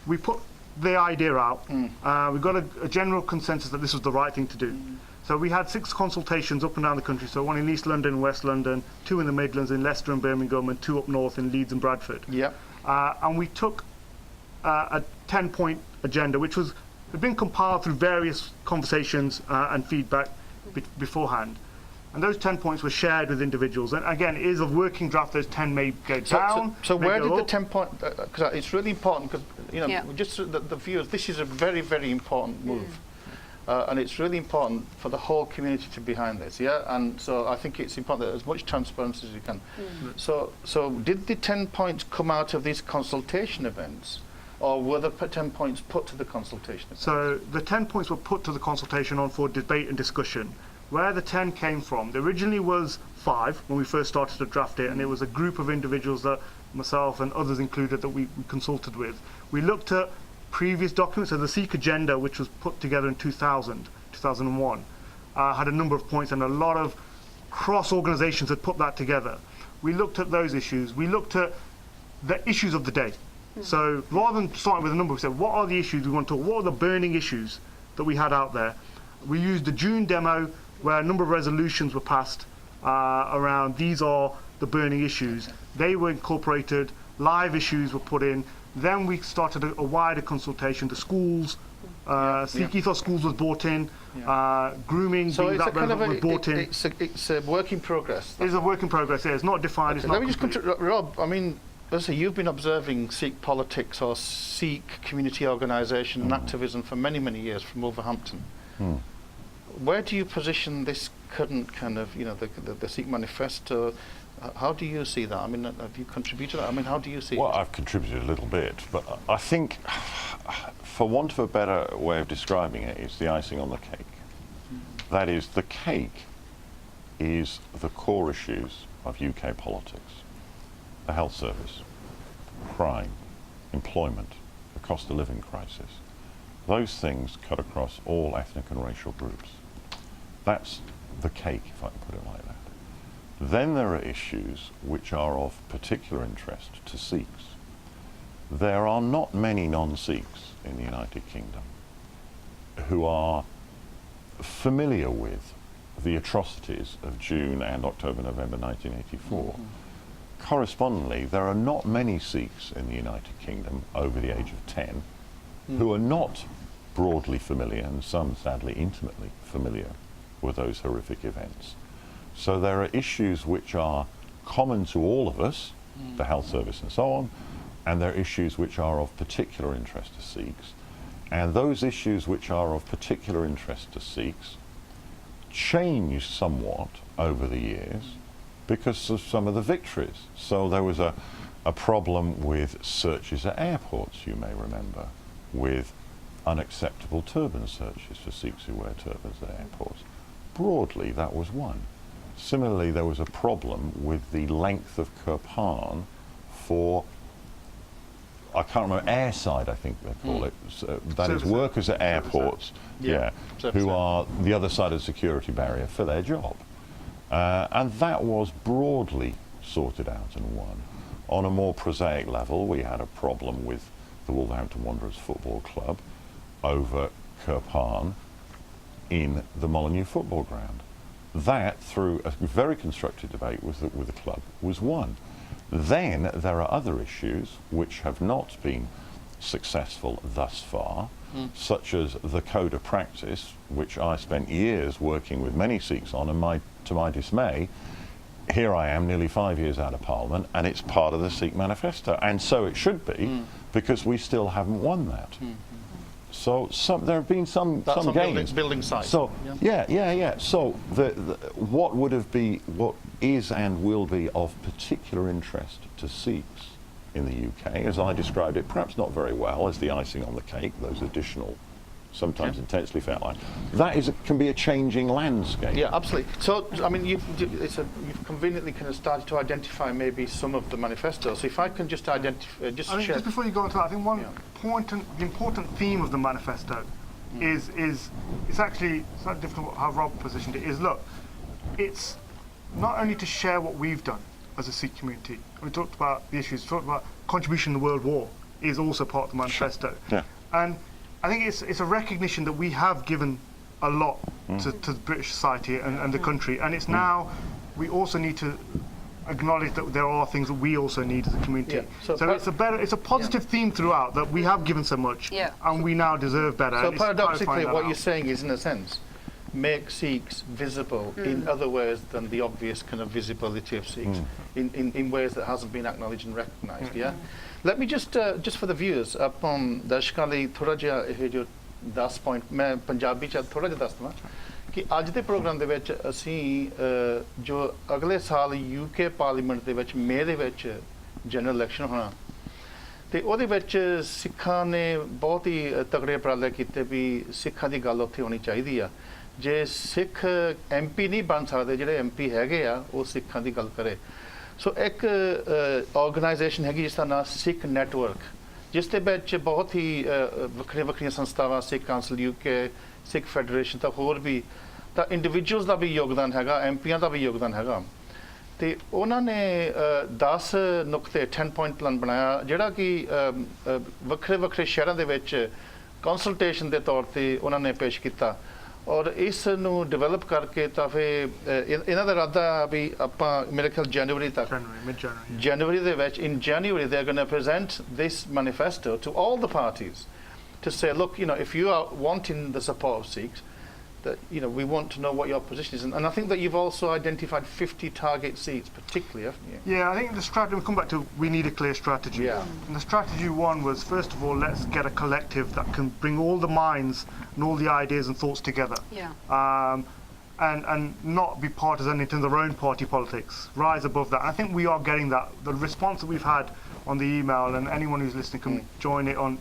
we put the idea out, we got a general consensus that this was the right thing to do. So we had 6 consultations up and down the country, so 1 in East London and West London, 2 in the Midlands, in Leicester and Birmingham, and 2 up north in Leeds and Bradford. Yeah. And we took a 10-point agenda, which had been compiled through various conversations and feedback beforehand. And those 10 points were shared with individuals. And again, it is a working draft, those 10 may go down. So where did the 10 point, because it's really important, because just the viewers, this is a very, very important move. And it's really important for the whole community to be behind this, yeah? And so I think it's important that as much transparency as you can. So did the 10 points come out of these consultation events, or were the 10 points put to the consultation events? So the 10 points were put to the consultation on for debate and discussion. Where the 10 came from, there originally was 5 when we first started to draft it, and it was a group of individuals that myself and others included that we consulted with. We looked at previous documents, so the Sikh agenda, which was put together in 2001, had a number of points and a lot of cross organisations had put that together. We looked at those issues. We looked at the issues of the day. So rather than starting with a number, we said, what are the issues we want to talk? What are the burning issues that we had out there? We used the June demo where a number of resolutions were passed around these are the burning issues. They were incorporated, live issues were put in. Then we started a wider consultation. The schools, Sikh Ethos schools was brought in, grooming so being it's that a kind of was brought in. It's a work in progress. It's a work in progress, yeah. It's not defined, it's Let not me just complete. Rob, I mean, listen, you've been observing Sikh politics or Sikh community organisation and activism for many, many years from Wolverhampton. Where do you position this current kind of, the Sikh manifesto? How do you see that? I mean, have you contributed to that? I mean, how do you see it? Well, I've contributed a little bit, but I think, for want of a better way of describing it, it's the icing on the cake. That is, the cake is the core issues of UK politics. The health service, crime, employment, the cost of living crisis. Those things cut across all ethnic and racial groups. That's the cake, if I can put it like that. Then there are issues which are of particular interest to Sikhs. There are not many non-Sikhs in the United Kingdom who are familiar with the atrocities of June and October, November 1984. Correspondingly, there are not many Sikhs in the United Kingdom over the age of 10 who are not broadly familiar, and some sadly intimately familiar, with those horrific events. So there are issues which are common to all of us, the health service and so on, and there are issues which are of particular interest to Sikhs. And those issues which are of particular interest to Sikhs changed somewhat over the years because of some of the victories. So there was a problem with searches at airports, you may remember, with unacceptable turban searches for Sikhs who wear turbans at airports. Broadly, that was one. Similarly, there was a problem with the length of Kirpan for, I can't remember, airside, I think they call it. So, that is workers at airports, who are the other side of the security barrier for their job. And that was broadly sorted out and won. On a more prosaic level, we had a problem with the Wolverhampton Wanderers Football Club over Kirpan in the Molineux football ground. That, through a very constructive debate with the club, was won. Then there are other issues which have not been successful thus far, such as the code of practice, which I spent years working with many Sikhs on, and to my dismay, here I am nearly 5 years out of Parliament, and it's part of the Sikh manifesto, and so it should be, because we still haven't won that. So there have been some gains. Building sites. So yeah. So what is and will be of particular interest to Sikhs in the UK, as I described it, perhaps not very well, as the icing on the cake, those additional, sometimes intensely felt like, that can be a changing landscape. Yeah, absolutely. So, I mean, you've conveniently kind of started to identify maybe some of the manifestos. So if I can just identify, just before you go into that, I think the important theme of the manifesto is it's actually slightly different how Rob positioned it. Is look, it's not only to share what we've done as a Sikh community. We talked about the issues. Talked about contribution in the World War is also part of the manifesto. Yeah. And I think it's a recognition that we have given a lot to the British society and the country, and it's now we also need to acknowledge that there are things that we also need as a community. Yeah. So it's a positive theme throughout, that we have given so much, and we now deserve better. So paradoxically, what you're saying is, in a sense, make Sikhs visible in other ways than the obvious kind of visibility of Sikhs, in ways that hasn't been acknowledged and recognised. Let me just for the viewers, ਆਪਾਂ ਦਰਸ਼ਕਾਂ ਲਈ ਥੋੜਾ ਜਿਹਾ ਇਹ ਜੋ 10 point ਮੈਂ ਪੰਜਾਬੀ ਚ ਥੋੜਾ ਜਿਹਾ ਦੱਸ ਦਵਾਂ ਕਿ ਅੱਜ ਦੇ ਪ੍ਰੋਗਰਾਮ ਦੇ ਵਿੱਚ ਅਸੀਂ ਜੋ ਅਗਲੇ ਸਾਲ UK ਪਾਰਲੀਮੈਂਟ ਦੇ ਵਿੱਚ ਮਈ ਦੇ ਵਿੱਚ ਜਨਰਲ ਇਲੈਕਸ਼ਨ ਹੋਣਾ ਤੇ ਉਹਦੇ ਵਿੱਚ ਸਿੱਖਾਂ ਨੇ ਬਹੁਤ ਹੀ ਤਗੜੇ ਉਪਰਾਲੇ ਕੀਤੇ ਵੀ ਸਿੱਖਾਂ ਦੀ ਗੱਲ ਉੱਥੇ ਹੋਣੀ ਚਾਹੀਦੀ ਆ ਜੇ ਸਿੱਖ MP ਨਹੀਂ ਬਣ ਸਕਦੇ ਜਿਹੜੇ MP ਹੈਗੇ ਆ ਉਹ ਸਿੱਖਾਂ ਦੀ ਗੱਲ ਕਰੇ ਸੋ ਇੱਕ ਆਰਗੇਨਾਈਜੇਸ਼ਨ ਹੈਗੀ ਜਿਸ ਦਾ ਨਾਮ ਸਿੱਖ ਨੈਟਵਰਕ ਜਿਸ ਦੇ ਵਿੱਚ ਬਹੁਤ ਹੀ ਵੱਖਰੀਆਂ ਸੰਸਥਾਵਾਂ ਸਿੱਖ ਕਾਉਂਸਲ UK ਸਿੱਖ ਫੈਡਰੇਸ਼ਨ ਤਾਂ ਹੋਰ ਵੀ ਤਾਂ ਇੰਡੀਵਿਜੂਅਲਸ ਦਾ ਵੀ ਯੋਗਦਾਨ ਹੈਗਾ, ਐਮਪੀਆਂ ਦਾ ਵੀ ਯੋਗਦਾਨ ਹੈਗਾ। ਤੇ ਉਹਨਾਂ ਨੇ 10 ਨੁਕਤੇ 10 ਪੁਆਇੰਟ ਪਲਾਨ ਬਣਾਇਆ ਜਿਹੜਾ ਕਿ ਵੱਖਰੇ ਵੱਖਰੇ ਸ਼ਹਿਰਾਂ ਦੇ ਵਿੱਚ ਕੰਸਲਟੇਸ਼ਨ ਦੇ ਤੌਰ ਤੇ ਉਹਨਾਂ ਨੇ ਪੇਸ਼ ਕੀਤਾ ਔਰ ਇਸ ਨੂੰ ਡਿਵੈਲਪ ਕਰਕੇ ਤਾਂ ਫਿਰ ਇਹਨਾਂ ਦਾ ਇਰਾਦਾ ਵੀ ਆਪਾਂ ਮੇਰੇ ਖਿਆਲ ਜਨਵਰੀ ਤੱਕ ਜਨਵਰੀ ਦੇ ਵਿੱਚ in January they're going to present this manifesto to all the parties to say, look, you know, if you are wanting the support of Sikhs, that, you know, we want to know what your position is. And I think that you've also identified 50 target seats, particularly, haven't you? Yeah, I think the strategy, we'll come back to, we need a clear strategy. Yeah. And the strategy one was, first of all, let's get a collective that can bring all the minds and all the ideas and thoughts together. Yeah. And not be partisan in terms of their own party politics. Rise above that. And I think we are getting that. The response that we've had on the email, and anyone who's listening can join it on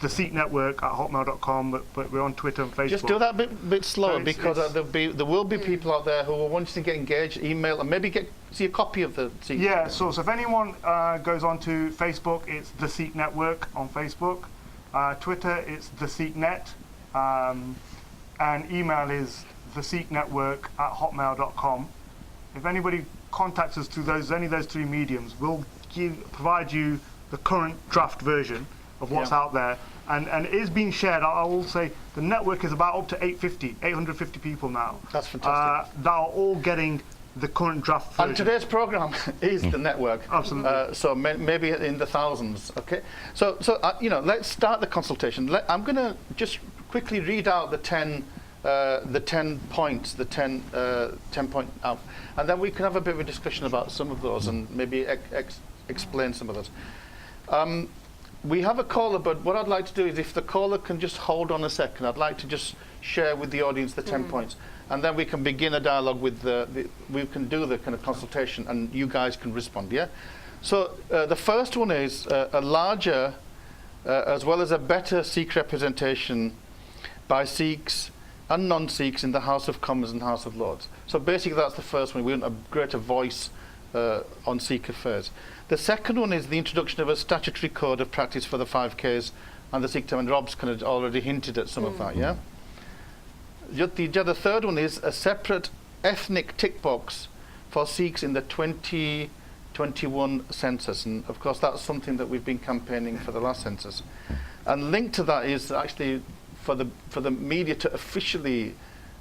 the Sikh Network at hotmail.com, but we're on Twitter and Facebook. Just do that bit slower, because there will be people out there who are wanting to get engaged, email, and maybe see a copy of the Sikh. Yeah, so if anyone goes on to Facebook, it's the Sikh Network on Facebook. Twitter, it's the Sikh Net. And email is the Sikh Network at hotmail.com. If anybody contacts us through any of those three mediums, we'll provide you the current draft version of what's out there, and it is being shared. I will say the network is about up to 850 people now. That's fantastic. That are all getting the current draft version. And today's program is the network. Absolutely. So maybe in the thousands. Okay. So you know, let's start the consultation. I'm going to just quickly read out the 10 points, the 10 point out, and then we can have a bit of a discussion about some of those and maybe explain some of those. We have a caller, but what I'd like to do is, if the caller can just hold on a second, I'd like to just share with the audience the 10 points, and then we can begin a dialogue with we can do the kind of consultation, and you guys can respond. Yeah. So the first one is a larger, as well as a better Sikh representation by Sikhs and non-Sikhs in the House of Commons and House of Lords. So basically, that's the first one. We want a greater voice on Sikh affairs. The second one is the introduction of a statutory code of practice for the 5Ks and the Sikh term, and Rob's kind of already hinted at some of that, yeah? The third one is a separate ethnic tick box for Sikhs in the 2021 census, and of course that's something that we've been campaigning for the last census. And linked to that is actually for the media to officially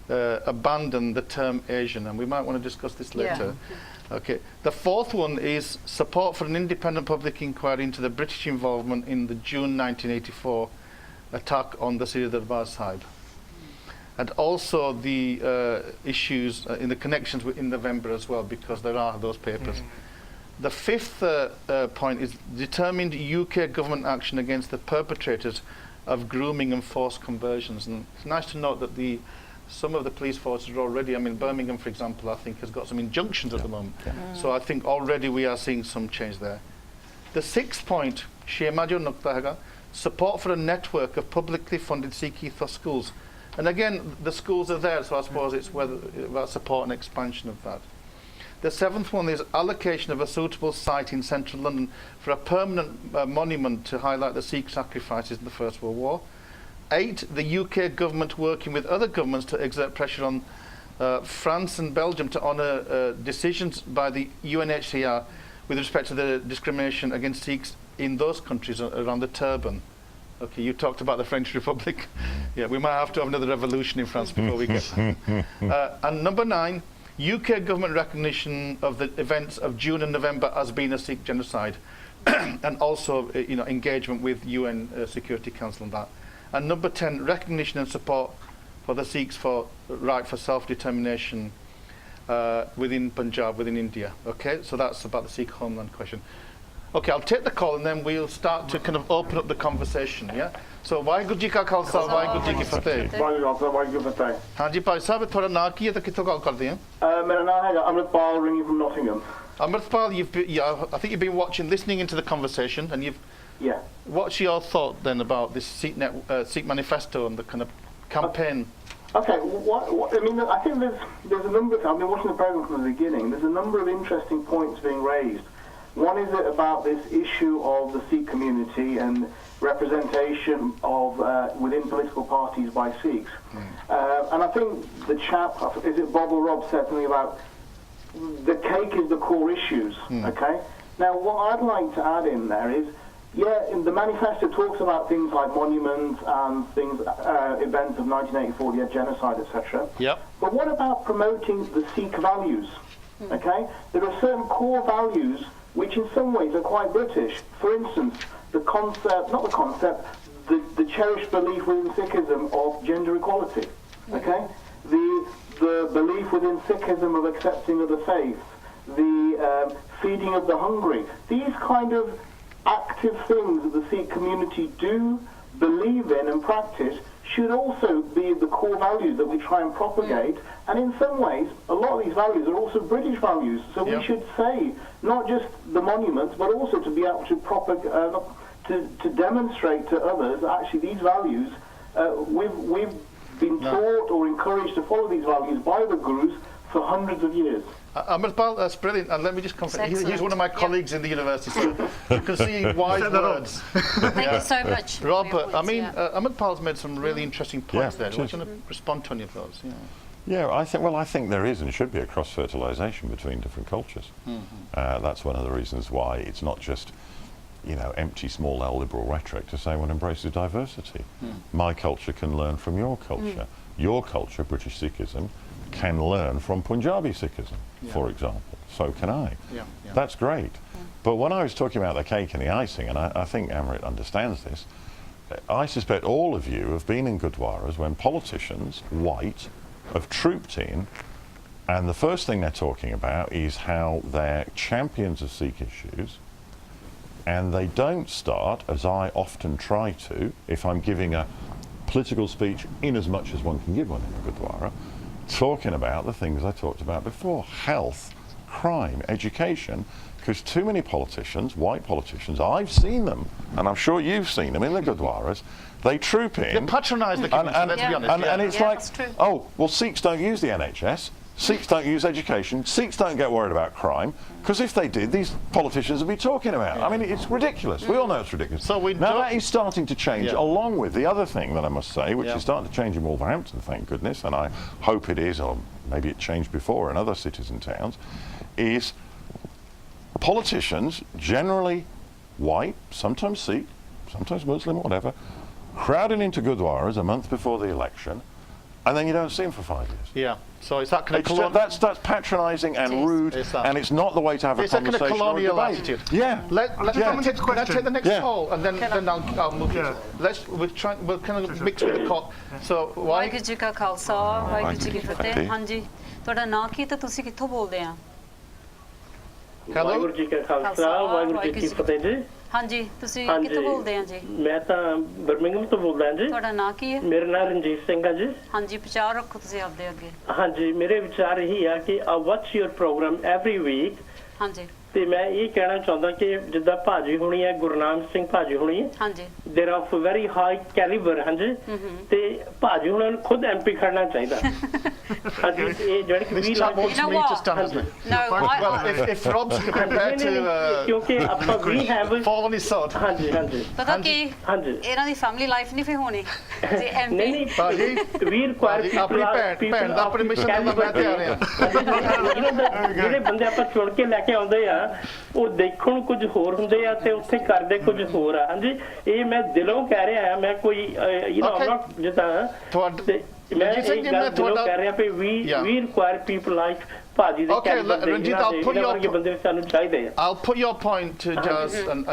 abandon the term Asian, and we might want to discuss this later. Yeah. Okay. The fourth one is support for an independent public inquiry into the British involvement in the June 1984 attack on the Sri Darbar Sahib, and also the issues in the connections in November as well, because there are those papers. The fifth point is determined UK government action against the perpetrators of grooming and forced conversions, and it's nice to note that some of the police forces are already, I mean, Birmingham, for example, I think has got some injunctions at the moment. So I think already we are seeing some change there. The sixth point, support for a network of publicly funded Sikh ethos schools. And again, the schools are there, so I suppose it's about support and expansion of that. The seventh one is allocation of a suitable site in central London for a permanent monument to highlight the Sikh sacrifices in the First World War. 8, the UK government working with other governments to exert pressure on France and Belgium to honour decisions by the UNHCR with respect to the discrimination against Sikhs in those countries around the turban. Okay, you talked about the French Republic. Yeah, we might have to have another revolution in France before we get there. And number 9, UK government recognition of the events of June and November as being a Sikh genocide, and also engagement with UN Security Council on that. And number 10, recognition and support for the Sikhs for right for self-determination within Punjab, within India. Okay, so that's about the Sikh homeland question. Okay, I'll take the call and then we'll start to kind of open up the conversation, yeah? So, Waheguru Ji Ka Khalsa, Waheguru Ji Ki Fateh. Waheguru फतेह। हाँ जी भाई साहब, थोड़ा नाम की है तो कितों call करते हैं? मेरा नाम है Amritpal, ringing from Nottingham. Amritpal, I think you've been listening into the conversation, and Yeah. what's your thought then about this Sikh manifesto and the kind of campaign? Okay, I mean, I think there's a number of, I've been watching the programme from the beginning, there's a number of interesting points being raised. One is about this issue of the Sikh community and representation of within political parties by Sikhs. And I think the chap, is it Bob or Rob, said something about the cake is the core issues, okay? Now, what I'd like to add in there is, in the manifesto talks about things like monuments and things, events of 1984, the genocide, etc. Yep. But what about promoting the Sikh values, okay? There are certain core values which in some ways are quite British. For instance, the concept, not the concept, the cherished belief within Sikhism of gender equality, okay? The belief within Sikhism of accepting of the faith, the feeding of the hungry. These kind of active things that the Sikh community do believe in and practice should also be the core values that we try and propagate. And in some ways, a lot of these values are also British values. So we should say, not just the monuments, but also to be able to to demonstrate to others, actually these values, we've been taught or encouraged to follow these values by the gurus for hundreds of years. Amritpal, that's brilliant. And let me just confirm, he's one of my colleagues in the university, so you can see wise words. Thank you so much. Rob, I mean, Amritpal's made some really interesting points there. I want to respond to any of those. Yeah, I think there is and should be a cross-fertilisation between different cultures. That's one of the reasons why it's not just, empty small L liberal rhetoric to say one embraces diversity. My culture can learn from your culture. Your culture, British Sikhism, can learn from Punjabi Sikhism, for example. So can I. That's great. But when I was talking about the cake and the icing, and I think Amrit understands this, I suspect all of you have been in Gurdwaras when politicians, white, have trooped in, and the first thing they're talking about is how they're champions of Sikh issues, and they don't start, as I often try to, if I'm giving a political speech in as much as one can give one in a Gurdwara, talking about the things I talked about before: health, crime, education, because too many politicians, white politicians, I've seen them, and I'm sure you've seen them in the Gurdwaras, they troop in. They patronise the community, let's be honest. And it's like, oh, well, Sikhs don't use the NHS, Sikhs don't use education, Sikhs don't get worried about crime, because if they did, these politicians would be talking about it. I mean, it's ridiculous. We all know it's ridiculous. So now that is starting to change, along with the other thing that I must say, which is starting to change in Wolverhampton, thank goodness, and I hope it is, or maybe it changed before in other cities and towns, is politicians, generally white, sometimes Sikh, sometimes Muslim, whatever, crowding into Gurdwaras a month before the election, and then you don't see them for 5 years. Yeah, so is that kind of that's patronising and rude, and it's not the way to have a conversation. It's a kind of colonial attitude. Yeah. Let's take the next poll, and then I'll move to we'll kind of mix with the call. So why? Waheguru ji ਕਾ ਖਾਲਸਾ ਵਾਹਿਗੁਰੂ ਜੀ ਕੀ ਫਤਿਹ ਹਾਂਜੀ ਤੁਹਾਡਾ ਨਾਂ ਕੀ ਤੇ ਤੁਸੀਂ ਕਿੱਥੋਂ ਬੋਲਦੇ ਆ Hello? Waheguru ji ਕਾ ਖਾਲਸਾ ਵਾਹਿਗੁਰੂ ਜੀ ਕੀ ਫਤਿਹ ਜੀ ਹਾਂਜੀ ਤੁਸੀਂ ਕਿੱਥੋਂ ਬੋਲਦੇ ਆ ਜੀ ਮੈਂ ਤਾਂ ਬਰਮਿੰਘਮ ਤੋਂ ਬੋਲਦਾ ਜੀ ਤੁਹਾਡਾ ਨਾਂ ਕੀ ਹੈ ਮੇਰਾ ਨਾਮ ਰਣਜੀਤ ਸਿੰਘ ਹੈ ਜੀ ਹਾਂਜੀ ਵਿਚਾਰ ਰੱਖੋ ਤੁਸੀਂ ਆਪਦੇ ਅੱਗੇ ਹਾਂਜੀ ਮੇਰੇ ਵਿਚਾਰ ਇਹੀ ਆ ਕਿ I watch your program every week ਹਾਂਜੀ ਤੇ ਮੈਂ ਇਹ ਕਹਿਣਾ ਚਾਹੁੰਦਾ ਕਿ ਜਿੱਦਾਂ ਭਾਜੀ ਹੁਣੀ ਹੈ ਗੁਰਨਾਮ ਸਿੰਘ ਭਾਜੀ ਹੁਣੀ ਹਾਂਜੀ ਦੇਰ ਆਫ ਵੈਰੀ ਹਾਈ ਕੈਲੀਬਰ ਹਾਂਜੀ ਤੇ ਭਾਜੀ ਹੁਣਾਂ ਨੂੰ ਖੁਦ MP ਖੜਨਾ ਚਾਹੀਦਾ ਹਾਂਜੀ ਇਹ ਜਿਹੜੀ ਕਿ This chap wants me to stand, doesn't it? No, Well, if Rob's prepared to ਕਿਉਂਕਿ ਆਪਾਂ we have fall on his sword. ਹਾਂਜੀ ਹਾਂਜੀ ਪਤਾ ਕੀ ਹਾਂਜੀ ਇਹਨਾਂ ਦੀ ਫੈਮਿਲੀ ਲਾਈਫ ਨਹੀਂ ਫੇ ਹੋਣੀ ਜੀ MP ਨਹੀਂ ਭਾਜੀ we require ਆਪਣੀ ਭੈਣ ਦਾ ਪਰਮਿਸ਼ਨ ਨਾਲ ਮੈਂ ਤੇ ਆ ਰਿਹਾ ਜਿਹੜੇ ਬੰਦੇ ਆਪਾਂ ਚੁਣ ਕੇ ਲੈ ਕੇ ਆਉਂਦੇ ਆ ਉਹ ਦੇਖਣ ਕੁਝ ਹੋਰ ਹੁੰਦੇ ਆ ਤੇ ਉੱਥੇ ਕਰਦੇ ਕੁਝ ਹੋਰ ਆ ਹਾਂਜੀ ਇਹ ਮੈਂ ਦਿਲੋਂ ਕਹਿ ਰਿਹਾ ਆ ਮੈਂ ਕੋਈ ਜਿੱਦਾਂ ਮੈਂ ਇਹ ਗੱਲ ਦਿਲੋਂ ਕਹਿ ਰਿਹਾ ਵੀ we require people like ਭਾਜੀ ਦੇ Ranjit, ਬੰਦੇ ਸਾਨੂੰ ਚਾਹੀਦੇ ਆ I'll put your point to just and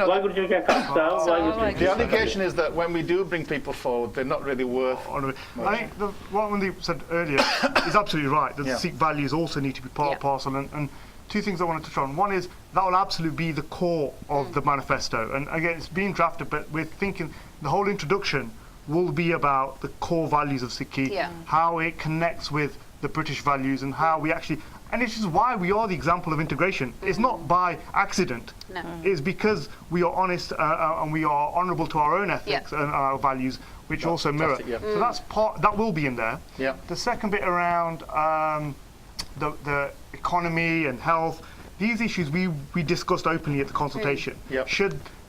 Waheguru ji ਕਾ Khalsa Waheguru ji the allegation is that when we do bring people forward, they're not really worth. I think what Mandeep said earlier is absolutely right. That Sikh values also need to be part and parcel. And two things I want to touch on. One is that will absolutely be the core of the manifesto. And again, it's being drafted, but we're thinking the whole introduction will be about the core values of Sikhi, how it connects with the British values, and how we actually. And this is why we are the example of integration. It's not by accident. No. It's because we are honest and we are honourable to our own ethics and our values, which also mirror. So that's part. That will be in there. Yeah. The second bit around the economy and health. these issues we discussed openly at the consultation. Yep.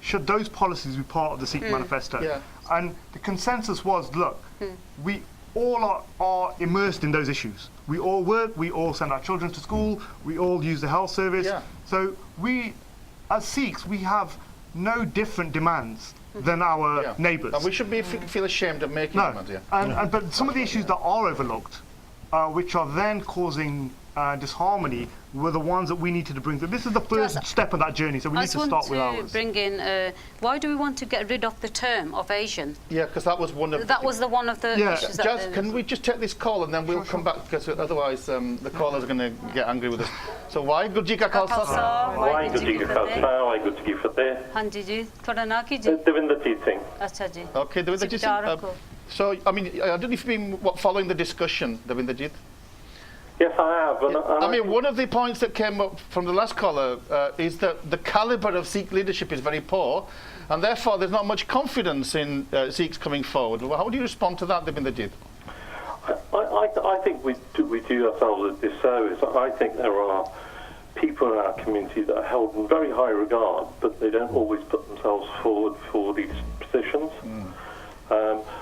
Should those policies be part of the Sikh manifesto? Yeah. And the consensus was, look, we all are immersed in those issues. We all work, we all send our children to school, we all use the health service. Yeah. So we, as Sikhs, we have no different demands than our neighbours. And we should feel ashamed of making demands, but some of the issues that are overlooked, which are then causing disharmony, were the ones that we needed to bring through. This is the first step of that journey, so we need to start with ours. I want to bring in, why do we want to get rid of the term of Asian? Yeah, because that was one of one of the issues. Can we just take this call and then we'll come back, because otherwise the callers are going to get angry with us. So why Gurji ka Khalsa? Why Gurji ka Khalsa? Why Gurji ki Fateh? Hanji ji, thoda na ki ji? Devinderjeet Singh. Acha ji. Okay, Devinderjeet Singh. So, I mean, I don't know if you've been following the discussion, Devinderjeet. Yes, I have. I mean, one of the points that came up from the last caller is that the calibre of Sikh leadership is very poor, and therefore there's not much confidence in Sikhs coming forward. How would you respond to that, Devinderjeet? I think we do ourselves a disservice. I think there are people in our community that are held in very high regard, but they don't always put themselves forward for these positions.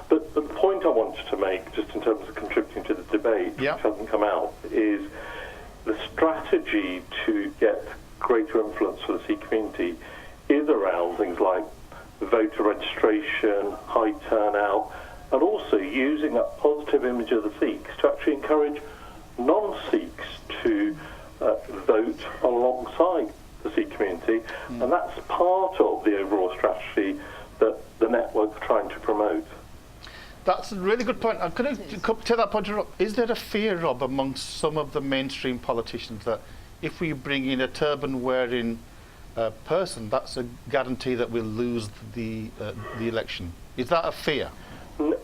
But the point I wanted to make, just in terms of contributing to the debate, which hasn't come out, is the strategy to get greater influence for the Sikh community is around things like voter registration, high turnout, and also using that positive image of the Sikhs to actually encourage non-Sikhs to vote alongside the Sikh community, and that's part of the overall strategy that the network are trying to promote. That's a really good point. Could I take that point, Rob? Is there a fear, Rob, amongst some of the mainstream politicians that if we bring in a turban-wearing person, that's a guarantee that we'll lose the election? Is that a fear?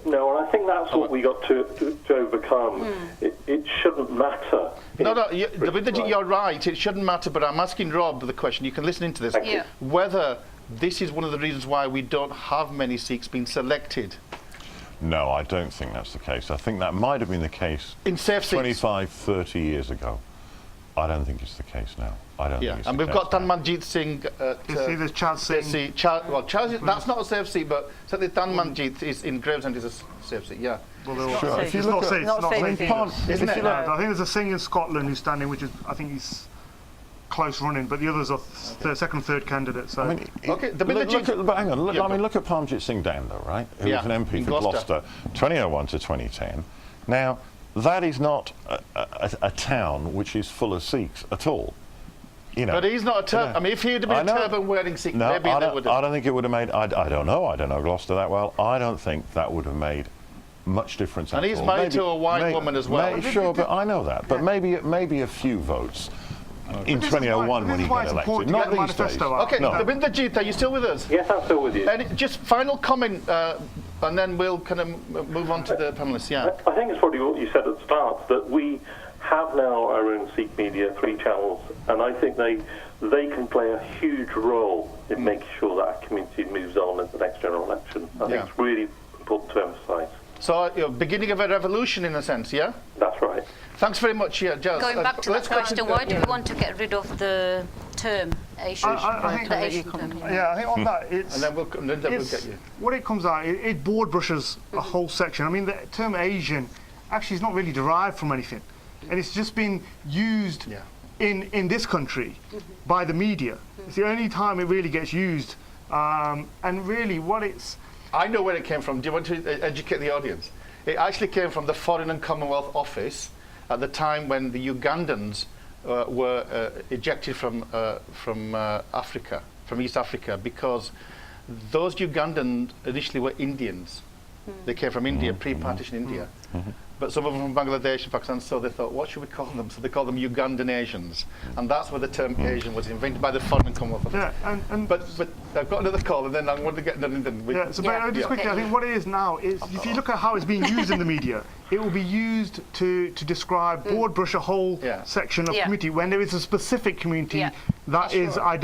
No, and I think that's what we got to overcome. It shouldn't matter. No, you're right. It shouldn't matter, but I'm asking Rob the question. You can listen into this. Whether this is one of the reasons why we don't have many Sikhs being selected. No, I don't think that's the case. I think that might have been the case in safe 25, 30 years ago. I don't think it's the case now. I don't think it's and the we've case got Manjeet Singh. There's Chaz Singh. Chaz, that's not a safe seat, but certainly Manjeet is in Gravesend is a safe seat, Well, sure. If you look at it's not safe. Isn't it? I think there's a Singh in Scotland who's standing, which is, I think he's close running, but the others are second, third candidates. So. I mean, okay, but hang on. Look at Parmjit Singh Dando, right? Who was an MP for Gloucester, 2001 to 2010. Now, that is not a town which is full of Sikhs at all. You know, but he's not a turban. I mean, if he had been a turban-wearing Sikh, maybe they would have. I don't think it would have made. I don't know. I don't know Gloucester that well. I don't think that would have made much difference. And he's married to a white woman as well. Sure, but I know that. But maybe a few votes. In 2001 when he got elected, not these days. Okay, Devinderjeet, are you still with us? Yes, I'm still with you. Just final comment, and then we'll kind of move on to the panellists. I think it's probably what you said at the start, that we have now our own Sikh media, 3 channels, and I think they can play a huge role in making sure that our community moves on in the next general election. I think it's really important to emphasise. So, beginning of a revolution in a sense, yeah? That's right. Thanks very much, Jaz. Going back to that question, why do we want to get rid of the term Asian? I think on that, it's... And then we'll get you. What it comes out, it broad brushes a whole section. I mean, the term Asian actually is not really derived from anything. And it's just been used in this country by the media. It's the only time it really gets used. And really what it's... I know where it came from. Do you want to educate the audience? It actually came from the Foreign and Commonwealth Office at the time when the Ugandans were ejected from Africa, from East Africa, because those Ugandans initially were Indians. They came from India, pre-partition India. But some of them from Bangladesh and Pakistan, so they thought, what should we call them? So they called them Ugandan Asians. And that's where the term Asian was invented by the Foreign and Commonwealth. But I've got another call, and then I want to get another. Just quickly, I think what it is now is, if you look at how it's being used in the media, it will be used to describe, broad brush a whole section of community when there is a specific community that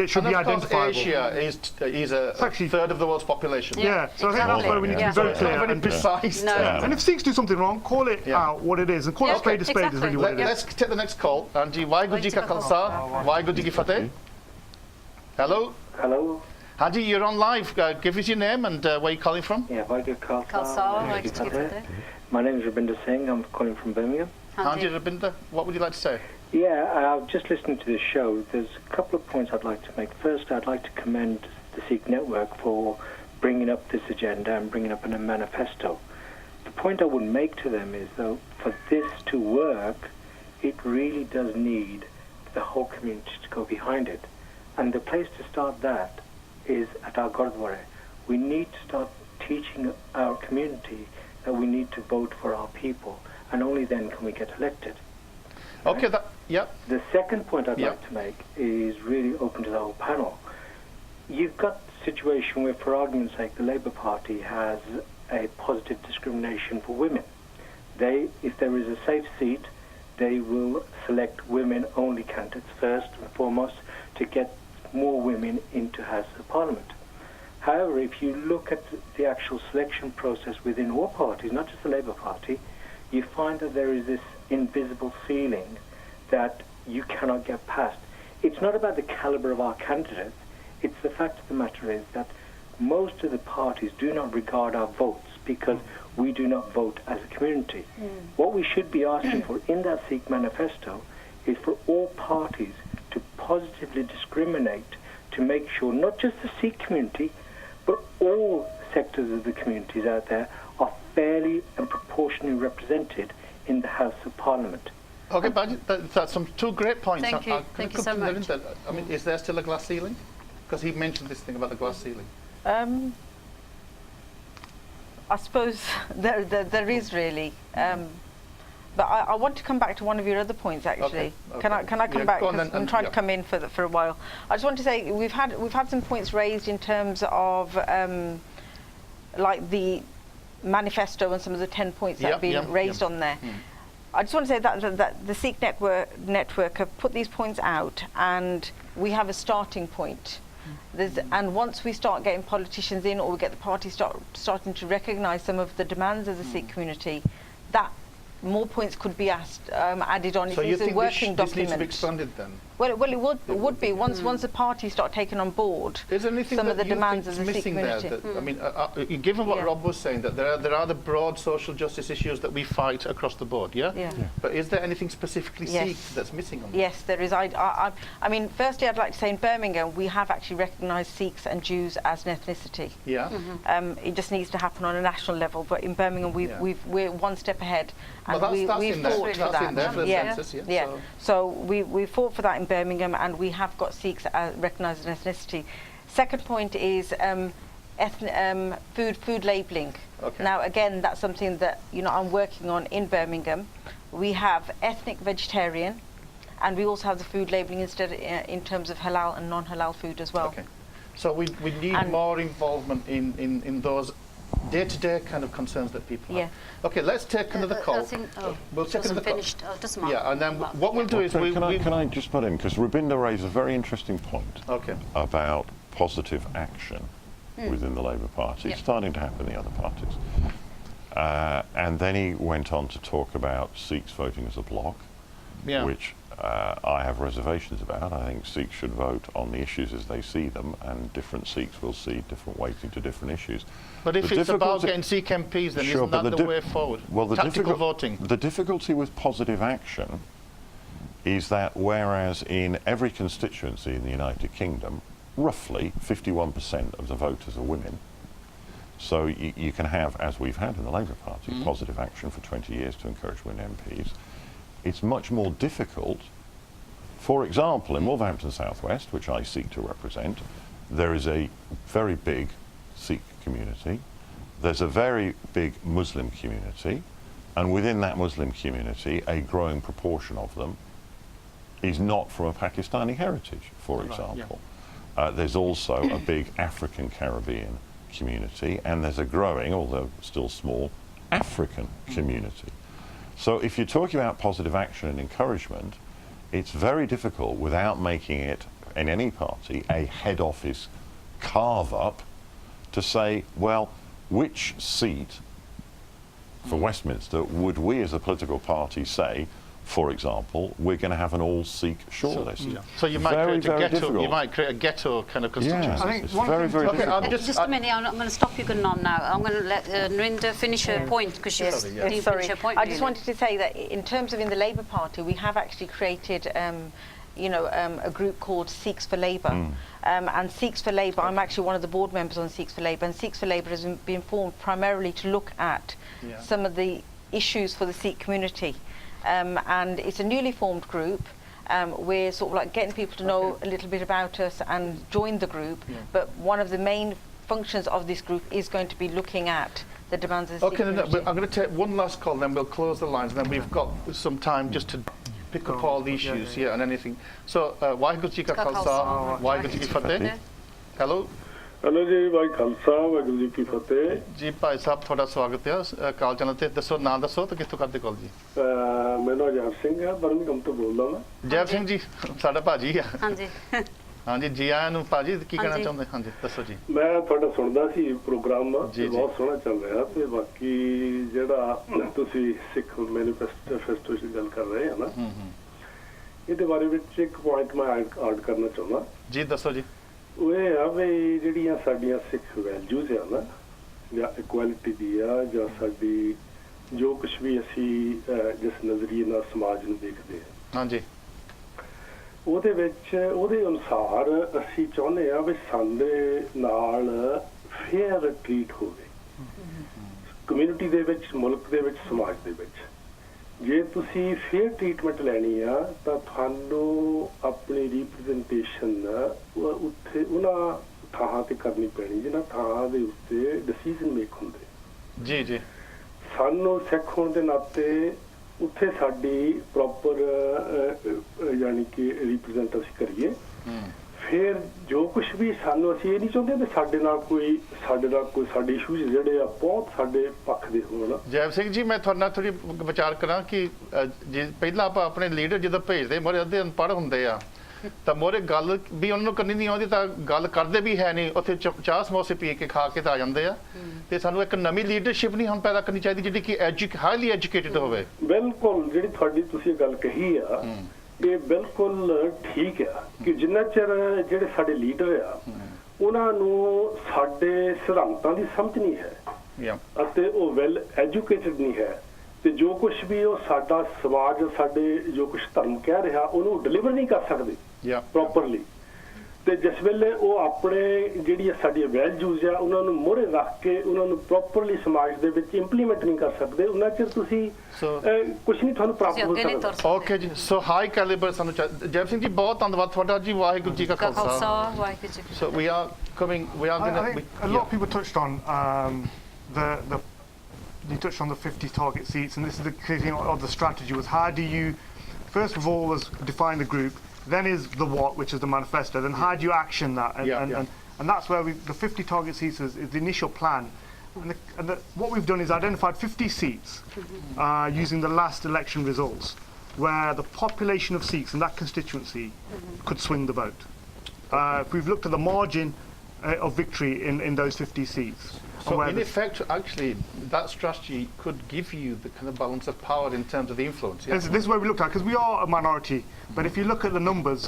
should be identifiable. Asia is a third of the world's population. Yeah, so I think that's why we need to be very clear. Not very precise. No. And if Sikhs do something wrong, call it out what it is, and call it spade a spade is really what it is. Let's take the next call. Anji, Waheguru Ji Ka Khalsa, Waheguru Ji Ki Fateh. Hello. Hello. Haji, you're on live. Give us your name and where you're calling from. Yeah, Waheguru Khalsa. Waheguru Ji Ka Fateh. My name is Rabinder Singh. I'm calling from Birmingham. Haji Rabinder, what would you like to say? Yeah, I've just listened to this show. There's a couple of points I'd like to make. First, I'd like to commend the Sikh Network for bringing up this agenda and bringing up in a manifesto. The point I would make to them is, though, for this to work, it really does need the whole community to go behind it. And the place to start that is at our Gurdwara. We need to start teaching our community that we need to vote for our people, and only then can we get elected. Okay, The second point I'd like to make is really open to the whole panel. You've got a situation where, for argument's sake, the Labour Party has a positive discrimination for women. If there is a safe seat, they will select women-only candidates first and foremost to get more women into House of Parliament. However, if you look at the actual selection process within all parties, not just the Labour Party, you find that there is this invisible ceiling that you cannot get past. It's not about the caliber of our candidates. It's the fact of the matter is that most of the parties do not regard our votes because we do not vote as a community. What we should be asking for in that Sikh manifesto is for all parties to positively discriminate, to make sure not just the Sikh community, but all sectors of the communities out there are fairly and proportionally represented in the House of Parliament. Okay, but that's some two great points. Thank you. Thank you so much. I mean, is there still a glass ceiling? Because he mentioned this thing about the glass ceiling. I suppose there is really. But I want to come back to one of your other points, actually. Okay. Can I come back? Because I'm trying to come in for a while. I just want to say we've had some points raised in terms of like the manifesto and some of the 10 points that have been raised on there. I just want to say that the Sikh network have put these points out, and we have a starting point. And once we start getting politicians in, or we get the parties starting to recognise some of the demands of the Sikh community, that more points could be added on. So you think a working this document. needs to be expanded then? Well, it would be once the parties start taking on board some of the demands of the Sikh community. I mean, given what Rob was saying, that there are the broad social justice issues that we fight across the board, yeah? But is there anything specifically Sikh that's missing on that? Yes, there is. I mean, firstly, I'd like to say in Birmingham, we have actually recognised Sikhs and Jews as an ethnicity. Yeah. It just needs to happen on a national level, but in Birmingham, we're one step ahead, and well, we fought for that. In there for the census, So we fought for that in Birmingham, and we have got Sikhs recognised as an ethnicity. Second point is food labelling. Okay. Now, again, that's something that I'm working on in Birmingham. We have ethnic vegetarian, and we also have the food labelling in terms of halal and non-halal food as well. Okay. So we need more involvement in those day-to-day kind of concerns that people have. Okay, let's take another call. We'll take another call. Yeah, and then what we'll do is can I just put in, because Rabinder raised a very interesting point about positive action within the Labour Party. It's starting to happen in the other parties. And then he went on to talk about Sikhs voting as a bloc, which I have reservations about. I think Sikhs should vote on the issues as they see them, and different Sikhs will see different weighting to different issues. But if it's about getting Sikh MPs, then isn't that the way forward? Well, tactical voting. The difficulty with positive action is that whereas in every constituency in the United Kingdom, roughly 51% of the voters are women, so you can have, as we've had in the Labour Party, positive action for 20 years to encourage women MPs. It's much more difficult. For example, in Wolverhampton South West, which I seek to represent, there is a very big Sikh community. There's a very big Muslim community, and within that Muslim community, a growing proportion of them is not from a Pakistani heritage, for example. There's also a big African Caribbean community, and there's a growing, although still small, African community. So if you're talking about positive action and encouragement, it's very difficult without making it in any party, a head office carve-up to say, well, which seat for Westminster would we as a political party say, for example, we're going to have an all-Sikh shortlist? So you might create a ghetto. You might create a ghetto kind of constituency. Yeah, I think it's one very, thing- very Okay, difficult. Just a minute, I'm going to stop you, Gurnam, now. I'm going to let Nrinder finish her point, because she's didn't Sorry, finish her point. I just really. wanted to say that in terms of in the Labour Party, we have actually created, a group called Sikhs for Labour. And Sikhs for Labour, I'm actually one of the board members on Sikhs for Labour, and Sikhs for Labour has been formed primarily to look at some of the issues for the Sikh community. And it's a newly formed group. We're sort of like getting people to know a little bit about us and join the group. But one of the main functions of this group is going to be looking at the demands of the Sikh community. But I'm going to take one last call, and then we'll close the lines, and then we've got some time just to pick up all the issues here and anything. So, Waheguru Ji Ka Khalsa, Waheguru Ji Ki Fateh. Hello. Hello जी भाई खालसा वाहिगुरू जी की फतेह जी भाई साहब थोड़ा स्वागत है call channel ते दसो नाम दसो तो कित्थों करदे कॉल जी मैं ना जैव सिंह है बर्मिंघम तो बोल रहा मैं जैव सिंह जी साडा भाजी है हाँ जी हाँ जी जी आया नु भाजी की कहना चाਹੁੰਦੇ हाँ जी दसो जी मैं थोड़ा सुनदा सी प्रोग्राम जी, जी। बहुत सोहना चल रहा ते बाकी जेड़ा तुसी सिख मैनिफेस्टो च गल कर रहे हैं ना ਇਹਦੇ ਬਾਰੇ ਵਿੱਚ ਇੱਕ ਪੁਆਇੰਟ ਮੈਂ ਐਡ ਕਰਨਾ ਚਾਹੁੰਦਾ जी दसो जी ਉਹ ਇਹ ਆ ਵੀ ਜਿਹੜੀਆਂ ਸਾਡੀਆਂ ਸਿੱਖ ਵੈਲਿਊਜ਼ ਆ ਨਾ ਜਾਂ ਇਕੁਐਲਿਟੀ ਦੀ ਆ ਜਾਂ ਸਾਡੀ ਜੋ ਕੁਝ ਵੀ ਅਸੀਂ ਜਿਸ ਨਜ਼ਰੀਏ ਨਾਲ ਸਮਾਜ ਨੂੰ ਦੇਖਦੇ ਹਾਂ हाँ जी ਉਹਦੇ ਵਿੱਚ ਉਹਦੇ ਅਨੁਸਾਰ ਅਸੀਂ ਚਾਹੁੰਦੇ ਆ ਵੀ ਸਾਡੇ ਨਾਲ ਫੇਅਰ ਟ੍ਰੀਟ ਹੋਵੇ ਕਮਿਊਨਿਟੀ ਦੇ ਵਿੱਚ ਮੁਲਕ ਦੇ ਵਿੱਚ ਸਮਾਜ ਦੇ ਵਿੱਚ ਜੇ ਤੁਸੀਂ ਫੇਅਰ ਟ੍ਰੀਟਮੈਂਟ ਲੈਣੀ ਆ ਤਾਂ ਤੁਹਾਨੂੰ ਆਪਣੀ ਰਿਪਰੈਜ਼ੈਂਟੇਸ਼ਨ ਉੱਥੇ ਉਹਨਾਂ ਥਾਂ ਤੇ ਕਰਨੀ ਪੈਣੀ ਜਿਹਨਾਂ ਥਾਂ ਦੇ ਉੱਤੇ ਡਿਸੀਜਨ ਮੇਕ ਹੁੰਦੇ जी जी ਸਾਨੂੰ ਸਿੱਖ ਹੋਣ ਦੇ ਨਾਤੇ ਉੱਥੇ ਸਾਡੀ ਪ੍ਰੋਪਰ ਯਾਨੀ ਕਿ ਰਿਪਰੈਜ਼ੈਂਟ ਅਸੀਂ ਕਰੀਏ ਫਿਰ ਜੋ ਕੁਝ ਵੀ ਸਾਨੂੰ ਅਸੀਂ ਇਹ ਨਹੀਂ ਚਾਹੁੰਦੇ ਵੀ ਸਾਡੇ ਨਾਲ ਕੋਈ ਸਾਡੇ ਇਸ਼ੂਜ਼ ਜਿਹੜੇ ਆ ਬਹੁਤ ਸਾਡੇ ਪੱਖ ਦੇ ਹੋਣ ਜੈਵ ਸਿੰਘ ਜੀ ਮੈਂ ਤੁਹਾਡੇ ਨਾਲ ਥੋੜੀ ਵਿਚਾਰ ਕਰਾਂ ਕਿ ਜੇ ਪਹਿਲਾਂ ਆਪਾਂ ਆਪਣੇ ਲੀਡਰ ਜਦੋਂ ਭੇਜਦੇ ਮੋਰੇ ਅੱਧੇ ਅਨਪੜ੍ਹ ਹੁੰਦੇ ਆ ਤਾਂ ਮੋਰੇ ਗੱਲ ਵੀ ਉਹਨਾਂ ਨੂੰ ਕਰਨੀ ਨਹੀਂ ਆਉਂਦੀ ਤਾਂ ਗੱਲ ਕਰਦੇ ਵੀ ਹੈ ਨਹੀਂ ਉੱਥੇ ਚਾਹ ਸਮੋਸੇ ਪੀ ਕੇ ਖਾ ਕੇ ਤਾਂ ਆ ਜਾਂਦੇ ਆ ਤੇ ਸਾਨੂੰ ਇੱਕ ਨਵੀਂ ਲੀਡਰਸ਼ਿਪ ਨਹੀਂ ਹੁਣ ਪੈਦਾ ਕਰਨੀ ਚਾਹੀਦੀ ਜਿਹੜੀ ਕਿ ਹਾਈਲੀ ਐਜੂਕੇਟਿਡ ਹੋਵੇ ਬਿਲਕੁਲ ਜਿਹੜੀ ਤੁਹਾਡੀ ਤੁਸੀਂ ਗੱਲ ਕਹੀ ਆ ਇਹ ਬਿਲਕੁਲ ਠੀਕ ਆ ਕਿ ਜਿੰਨਾ ਚਿਰ ਜਿਹੜੇ ਸਾਡੇ ਲੀਡਰ ਆ ਉਹਨਾਂ ਨੂੰ ਸਾਡੇ ਸਿਧਾਂਤਾਂ ਦੀ ਸਮਝ ਨਹੀਂ ਹੈ ਅਤੇ ਉਹ ਵੈਲ ਐਜੂਕੇਟਿਡ ਨਹੀਂ ਹੈ ਤੇ ਜੋ ਕੁਝ ਵੀ ਉਹ ਸਾਡਾ ਸਮਾਜ ਸਾਡੇ ਜੋ ਕੁਝ ਧਰਮ ਕਹਿ ਰਿਹਾ ਉਹਨੂੰ ਡਿਲੀਵਰ ਨਹੀਂ ਕਰ ਸਕਦੇ ਪ੍ਰੋਪਰਲੀ ਤੇ ਜਿਸ ਵੇਲੇ ਉਹ ਆਪਣੇ ਜਿਹੜੀ ਸਾਡੀ ਵੈਲਿਊਜ਼ ਆ ਉਹਨਾਂ ਨੂੰ ਮੋਹਰੇ ਰੱਖ ਕੇ ਉਹਨਾਂ ਨੂੰ ਪ੍ਰੋਪਰਲੀ ਸਮਾਜ ਦੇ ਵਿੱਚ ਇੰਪਲੀਮੈਂਟ ਨਹੀਂ ਕਰ ਸਕਦੇ ਉਹਨਾਂ ਚਿਰ ਤੁਸੀਂ ਕੁਝ ਨਹੀਂ ਤੁਹਾਨੂੰ ਪ੍ਰਾਪਤ ਹੋ ਸਕਦਾ ਓਕੇ ਜੀ ਸੋ ਹਾਈ ਕੈਲੀਬਰ ਸਾਨੂੰ ਜੈਵ ਸਿੰਘ ਜੀ ਬਹੁਤ ਧੰਨਵਾਦ ਤੁਹਾਡਾ ਜੀ ਵਾਹਿਗੁਰੂ ਜੀ ਕਾ ਖਾਲਸਾ ਵਾਹਿਗੁਰੂ ਜੀ ਸੋ we are going I think a lot of people touched on you touched on the 50 target seats, and this is the thing of the strategy was how do you first of all was define the group, then is the what, which is the manifesto, then how do you action that and that's where the 50 target seats is the initial plan, and what we've done is identified 50 seats using the last election results where the population of Sikhs in that constituency could swing the vote. If we've looked at the margin of victory in those 50 seats. So in effect, actually, that strategy could give you the kind of balance of power in terms of the influence. This is where we looked at, because we are a minority, but if you look at the numbers,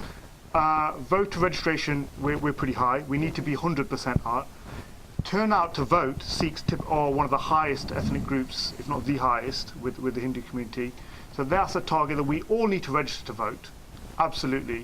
voter registration, we're pretty high. We need to be 100% high. Turnout to vote, Sikhs are one of the highest ethnic groups, if not the highest, with the Hindu community. So that's a target that we all need to register to vote. Absolutely.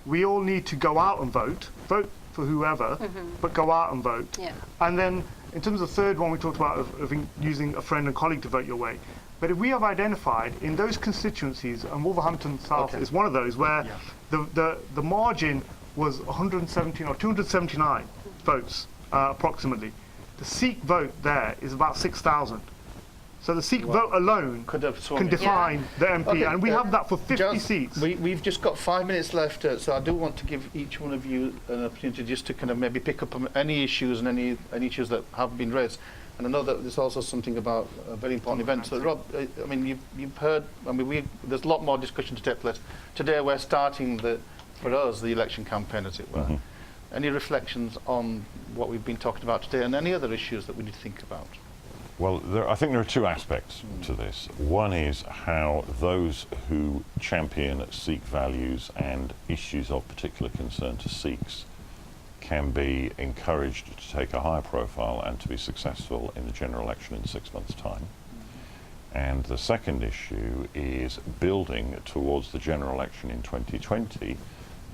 We all need to go out and vote for whoever, but go out and vote. And then in terms of the third one, we talked about of using a friend and colleague to vote your way. But if we have identified in those constituencies, and Wolverhampton South is one of those, where the margin was 117 or 279 votes approximately. The Sikh vote there is about 6,000. So the Sikh vote alone can define the MP, and we have that for 50 seats. We've just got 5 minutes left, so I do want to give each one of you an opportunity just to kind of maybe pick up on any issues and any issues that have been raised. And I know that there's also something about a very important event. So Rob, I mean, you've heard, I mean, there's a lot more discussion to take place. Today we're starting the for us, the election campaign, as it were. Any reflections on what we've been talking about today and any other issues that we need to think about? Well, I think there are two aspects to this. One is how those who champion Sikh values and issues of particular concern to Sikhs can be encouraged to take a higher profile and to be successful in the general election in 6 months' time. And the second issue is building towards the general election in 2020,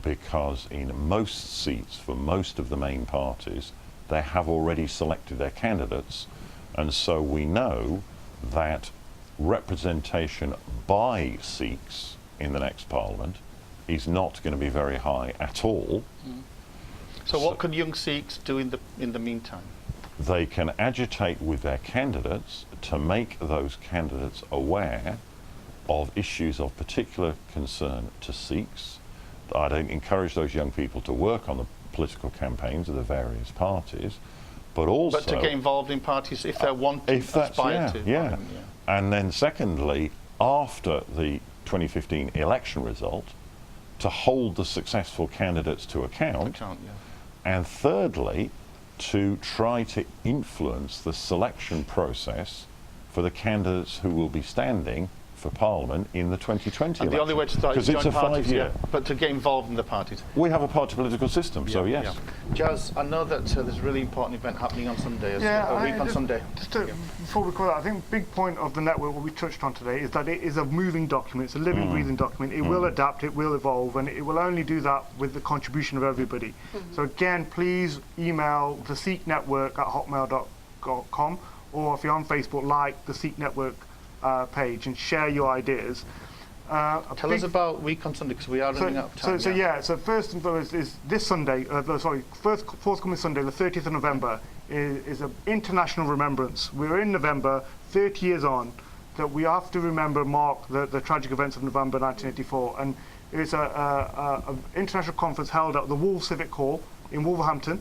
because in most seats for most of the main parties, they have already selected their candidates. And so we know that representation by Sikhs in the next parliament is not going to be very high at all. So what can young Sikhs do in the meantime? They can agitate with their candidates to make those candidates aware of issues of particular concern to Sikhs. I'd encourage those young people to work on the political campaigns of the various parties, but also... But to get involved in parties if they want to, aspire to. Yeah. And then secondly, after the 2015 election result, to hold the successful candidates to account. And thirdly, to try to influence the selection process for the candidates who will be standing for Parliament in the 2020 and election. the only way to start is because it's a parties, 5-year. But to get involved in the parties. We have a party political system, so yes. Jazz, I know that there's a really important event happening on Sunday, a week on Sunday. Before we call that, I think the big point of the network, what we touched on today, is that it is a moving document, it's a living, breathing document. It will adapt, it will evolve, and it will only do that with the contribution of everybody. So again, please email the Sikh Network at hotmail.com, or if you're on Facebook, like the Sikh Network page and share your ideas. Tell us about Week on Sunday, because we are running out of time. So first and foremost is this Sunday, forthcoming Sunday, the 30th of November, is an international remembrance. We're in November, 30 years on, that we have to mark the tragic events of November 1984. And it's an international conference held at the Wolves Civic Hall in Wolverhampton,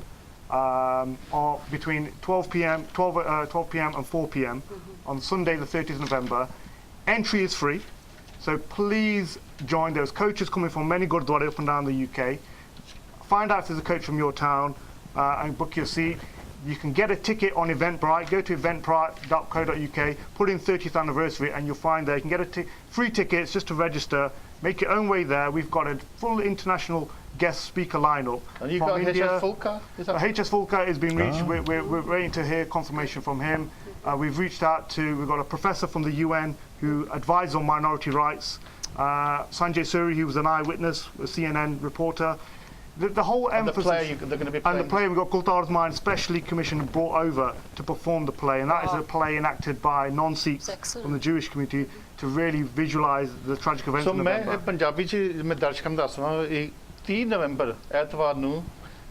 or between 12 p.m. and 4 p.m. on Sunday the 30th of November. Entry is free, so please join. There's coaches coming from many gurdwara up and down the UK. Find out if there's a coach from your town and book your seat. You can get a ticket on Eventbrite. Go to eventbrite.co.uk, put in 30th anniversary, and you'll find there you can get free tickets just to register. Make your own way there. We've got a full international guest speaker lineup. And you've got India. HS Fulka? HS Fulka has been reached. We're waiting to hear confirmation from him. We've reached out we've got a professor from the UN who advises on minority rights. Sanjay Suri, who was an eyewitness, a CNN reporter. The whole emphasis... they're going to be playing. And the play, we've got Kultar's Mind specially commissioned and brought over to perform the play. And that is a play enacted by non-Sikhs from the Jewish community to really visualise the tragic events of November. So, Punjabi मैं दर्शकों को ਦੱਸ रहा 3 ਨਵੰਬਰ ਐਤਵਾਰ ਨੂੰ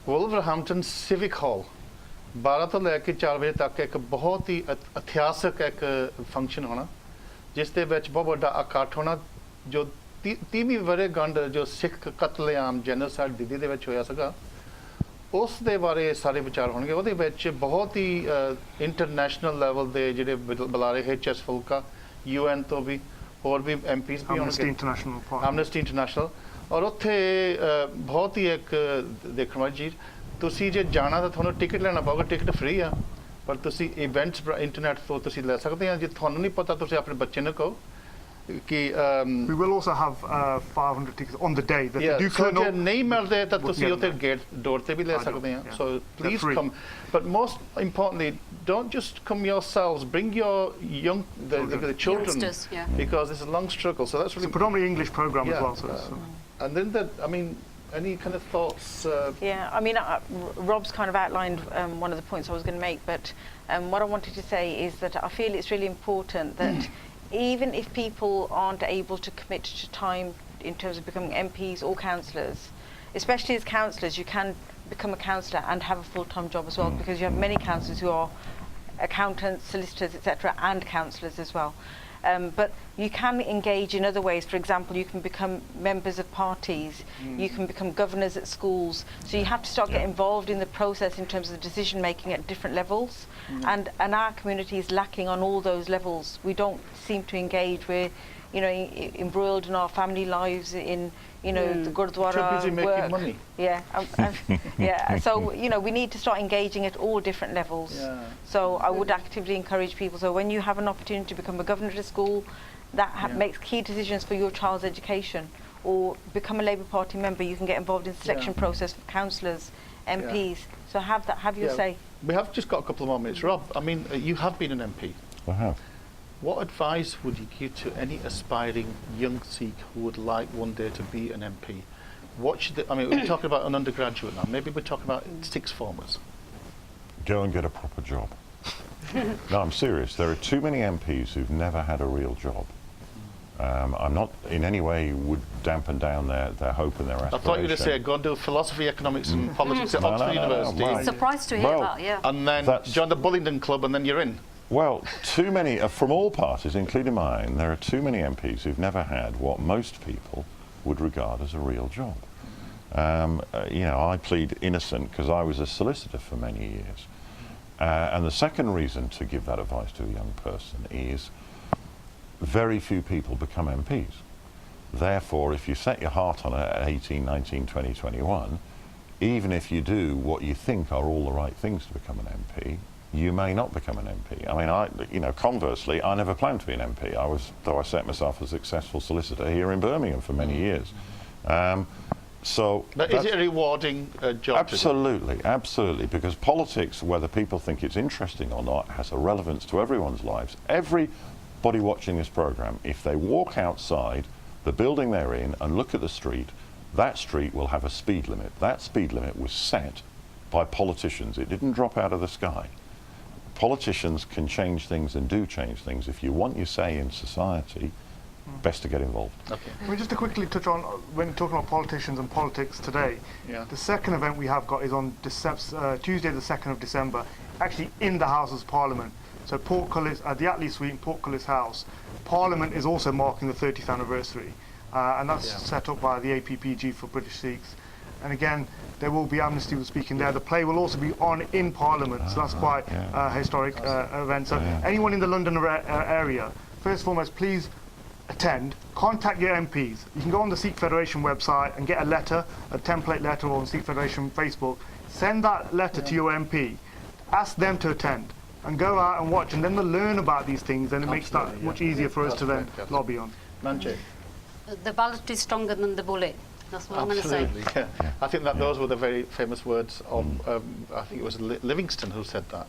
Wolverhampton civic ਹਾਲ 12 ਤੋਂ ਲੈ ਕੇ 4 ਵਜੇ ਤੱਕ ਇੱਕ ਬਹੁਤ ਹੀ ਇਤਿਹਾਸਕ ਇੱਕ ਫੰਕਸ਼ਨ ਹੋਣਾ ਜਿਸ ਦੇ ਵਿੱਚ ਬਹੁਤ ਵੱਡਾ ਇਕੱਠ ਹੋਣਾ ਜੋ 30ਵੀਂ ਵਰ੍ਹੇਗੰਢ ਜੋ ਸਿੱਖ ਕਤਲੇਆਮ ਜੈਨੋਸਾਈਡ ਦਿੱਲੀ ਦੇ ਵਿੱਚ ਹੋਇਆ ਸੀਗਾ ਉਸ ਦੇ ਬਾਰੇ ਸਾਰੇ ਵਿਚਾਰ ਹੋਣਗੇ ਉਹਦੇ ਵਿੱਚ ਬਹੁਤ ਹੀ ਇੰਟਰਨੈਸ਼ਨਲ ਲੈਵਲ ਦੇ ਜਿਹੜੇ ਬੁਲਾਰੇ HS ਫੁਲਕਾ UN ਤੋਂ ਵੀ ਹੋਰ ਵੀ MPs ਵੀ ਹੋਣਗੇ Amnesty International ਔਰ ਉੱਥੇ ਬਹੁਤ ਹੀ ਇੱਕ ਦੇਖਣ ਵਾਲੀ ਚੀਜ਼ ਤੁਸੀਂ ਜੇ ਜਾਣਾ ਤਾਂ ਤੁਹਾਨੂੰ ਟਿਕਟ ਲੈਣਾ ਪਊਗਾ ਟਿਕਟ ਫ੍ਰੀ ਆ ਪਰ ਤੁਸੀਂ ਇਵੈਂਟਸ ਇੰਟਰਨੈਟ ਤੋਂ ਤੁਸੀਂ ਲੈ ਸਕਦੇ ਆ ਜੇ ਤੁਹਾਨੂੰ ਨਹੀਂ ਪਤਾ ਤੁਸੀਂ ਆਪਣੇ ਬੱਚੇ ਨੂੰ ਕਹੋ we will also have 500 tickets on the day that they do turn up. ਨਹੀਂ ਮਿਲਦੇ ਤਾਂ ਤੁਸੀਂ ਉੱਥੇ ਗੇਟ ਡੋਰ ਤੇ ਵੀ ਲੈ ਸਕਦੇ ਆ so please come but most importantly don't just come yourselves bring your young the children because it's a long struggle so that's really it's a predominantly English program as well and then any kind of thoughts I mean Rob's kind of outlined one of the points I was going to make but what I wanted to say is that I feel it's really important that even if people aren't able to commit to time in terms of becoming MPs or councillors, especially as councillors, you can become a councillor and have a full-time job as well because you have many councillors who are accountants, solicitors, etc., and councillors as well. But you can engage in other ways. For example, you can become members of parties, you can become governors at schools. So you have to start getting involved in the process in terms of decision making at different levels. And our community is lacking on all those levels. We don't seem to engage. you know, embroiled in our family lives, in, you know, the Gurdwara Too busy making work. money. Yeah, yeah. So, you know, we need to start engaging at all different levels. Yeah. So I would actively encourage people. So when you have an opportunity to become a governor at a school, that makes key decisions for your child's education, or become a Labour Party member, you can get involved in the selection process for councillors, MPs. So have your say. We have just got a couple of more minutes. Rob, I mean, you have been an MP. I have. What advice would you give to any aspiring young Sikh who would like one day to be an MP? What should they, I mean, we're talking about an undergraduate now. Maybe we're talking about sixth formers. Go and get a proper job. No, I'm serious. There are too many MPs who've never had a real job. I'm not in any way would dampen down their hope and their aspiration. I thought you were going to say, go and do philosophy, economics and politics at Oxford University. Right. Surprised to hear that, yeah. And then join the Bullingdon Club and then you're in. Well, too many, from all parties, including mine, there are too many MPs who've never had what most people would regard as a real job. You know, I plead innocent because I was a solicitor for many years. And the second reason to give that advice to a young person is very few people become MPs. Therefore, if you set your heart on it at 18, 19, 20, 21, even if you do what you think are all the right things to become an MP, you may not become an MP. I mean, you know, conversely, I never planned to be an MP. Though I set myself as a successful solicitor here in Birmingham for many years. But is it a rewarding job? Absolutely, absolutely, because politics, whether people think it's interesting or not, has a relevance to everyone's lives. Everybody watching this programme, if they walk outside the building they're in and look at the street, that street will have a speed limit. That speed limit was set by politicians. It didn't drop out of the sky. Politicians can change things and do change things. If you want your say in society, best to get involved. Okay. I mean, just to quickly touch on, when talking about politicians and politics today, the second event we have got is on Tuesday the 2nd of December, actually in the Houses of Parliament. So Portcullis, at the Attlee Suite in Portcullis House, Parliament is also marking the 30th anniversary, and that's set up by the APPG for British Sikhs. And again, there will be Amnesty will speaking there. The play will also be on in Parliament, so that's quite a historic event. So anyone in the London area, first and foremost, please attend, contact your MPs. You can go on the Sikh Federation website and get a letter, a template letter, or on Sikh Federation Facebook. Send that letter to your MP, ask them to attend, and go out and watch, and then they'll learn about these things, and it makes that much easier for us to then lobby on. Manjit? The ballot is stronger than the bullet. That's what I'm going to say. Yeah. I think that those were the very famous words of, I think it was Livingston who said that.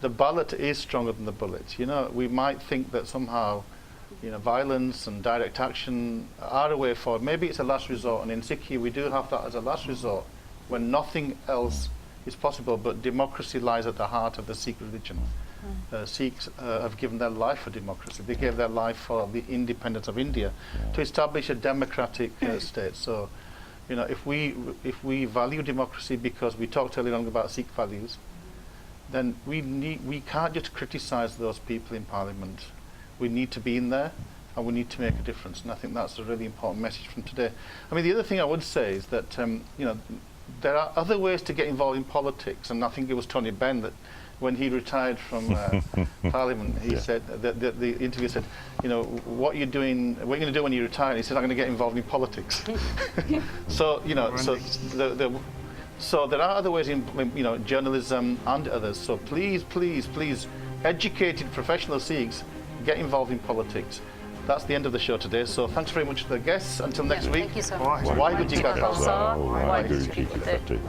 The ballot is stronger than the bullet. You know, we might think that somehow, you know, violence and direct action are a way forward. Maybe it's a last resort, and in Sikhi we do have that as a last resort when nothing else is possible, but democracy lies at the heart of the Sikh religion. Sikhs have given their life for democracy. They gave their life for the independence of India to establish a democratic state. So, you know, if we value democracy, because we talked earlier on about Sikh values, then we can't just criticise those people in Parliament. We need to be in there, and we need to make a difference. And I think that's a really important message from today. I mean, the other thing I would say is that you know, there are other ways to get involved in politics, and I think it was Tony Benn that, when he retired from Parliament, he said that the interviewer said, you know, what are you going to do when you retire? And he said, I'm going to get involved in politics. So, you know, so there are other ways in, you know, journalism and others. So please, please, please, educated professional Sikhs, get involved in politics. That's the end of the show today. So thanks very much to the guests. Until next week. Thank you so much. Waheguru Ji Ka Khalsa, Waheguru Ji Ki Fateh.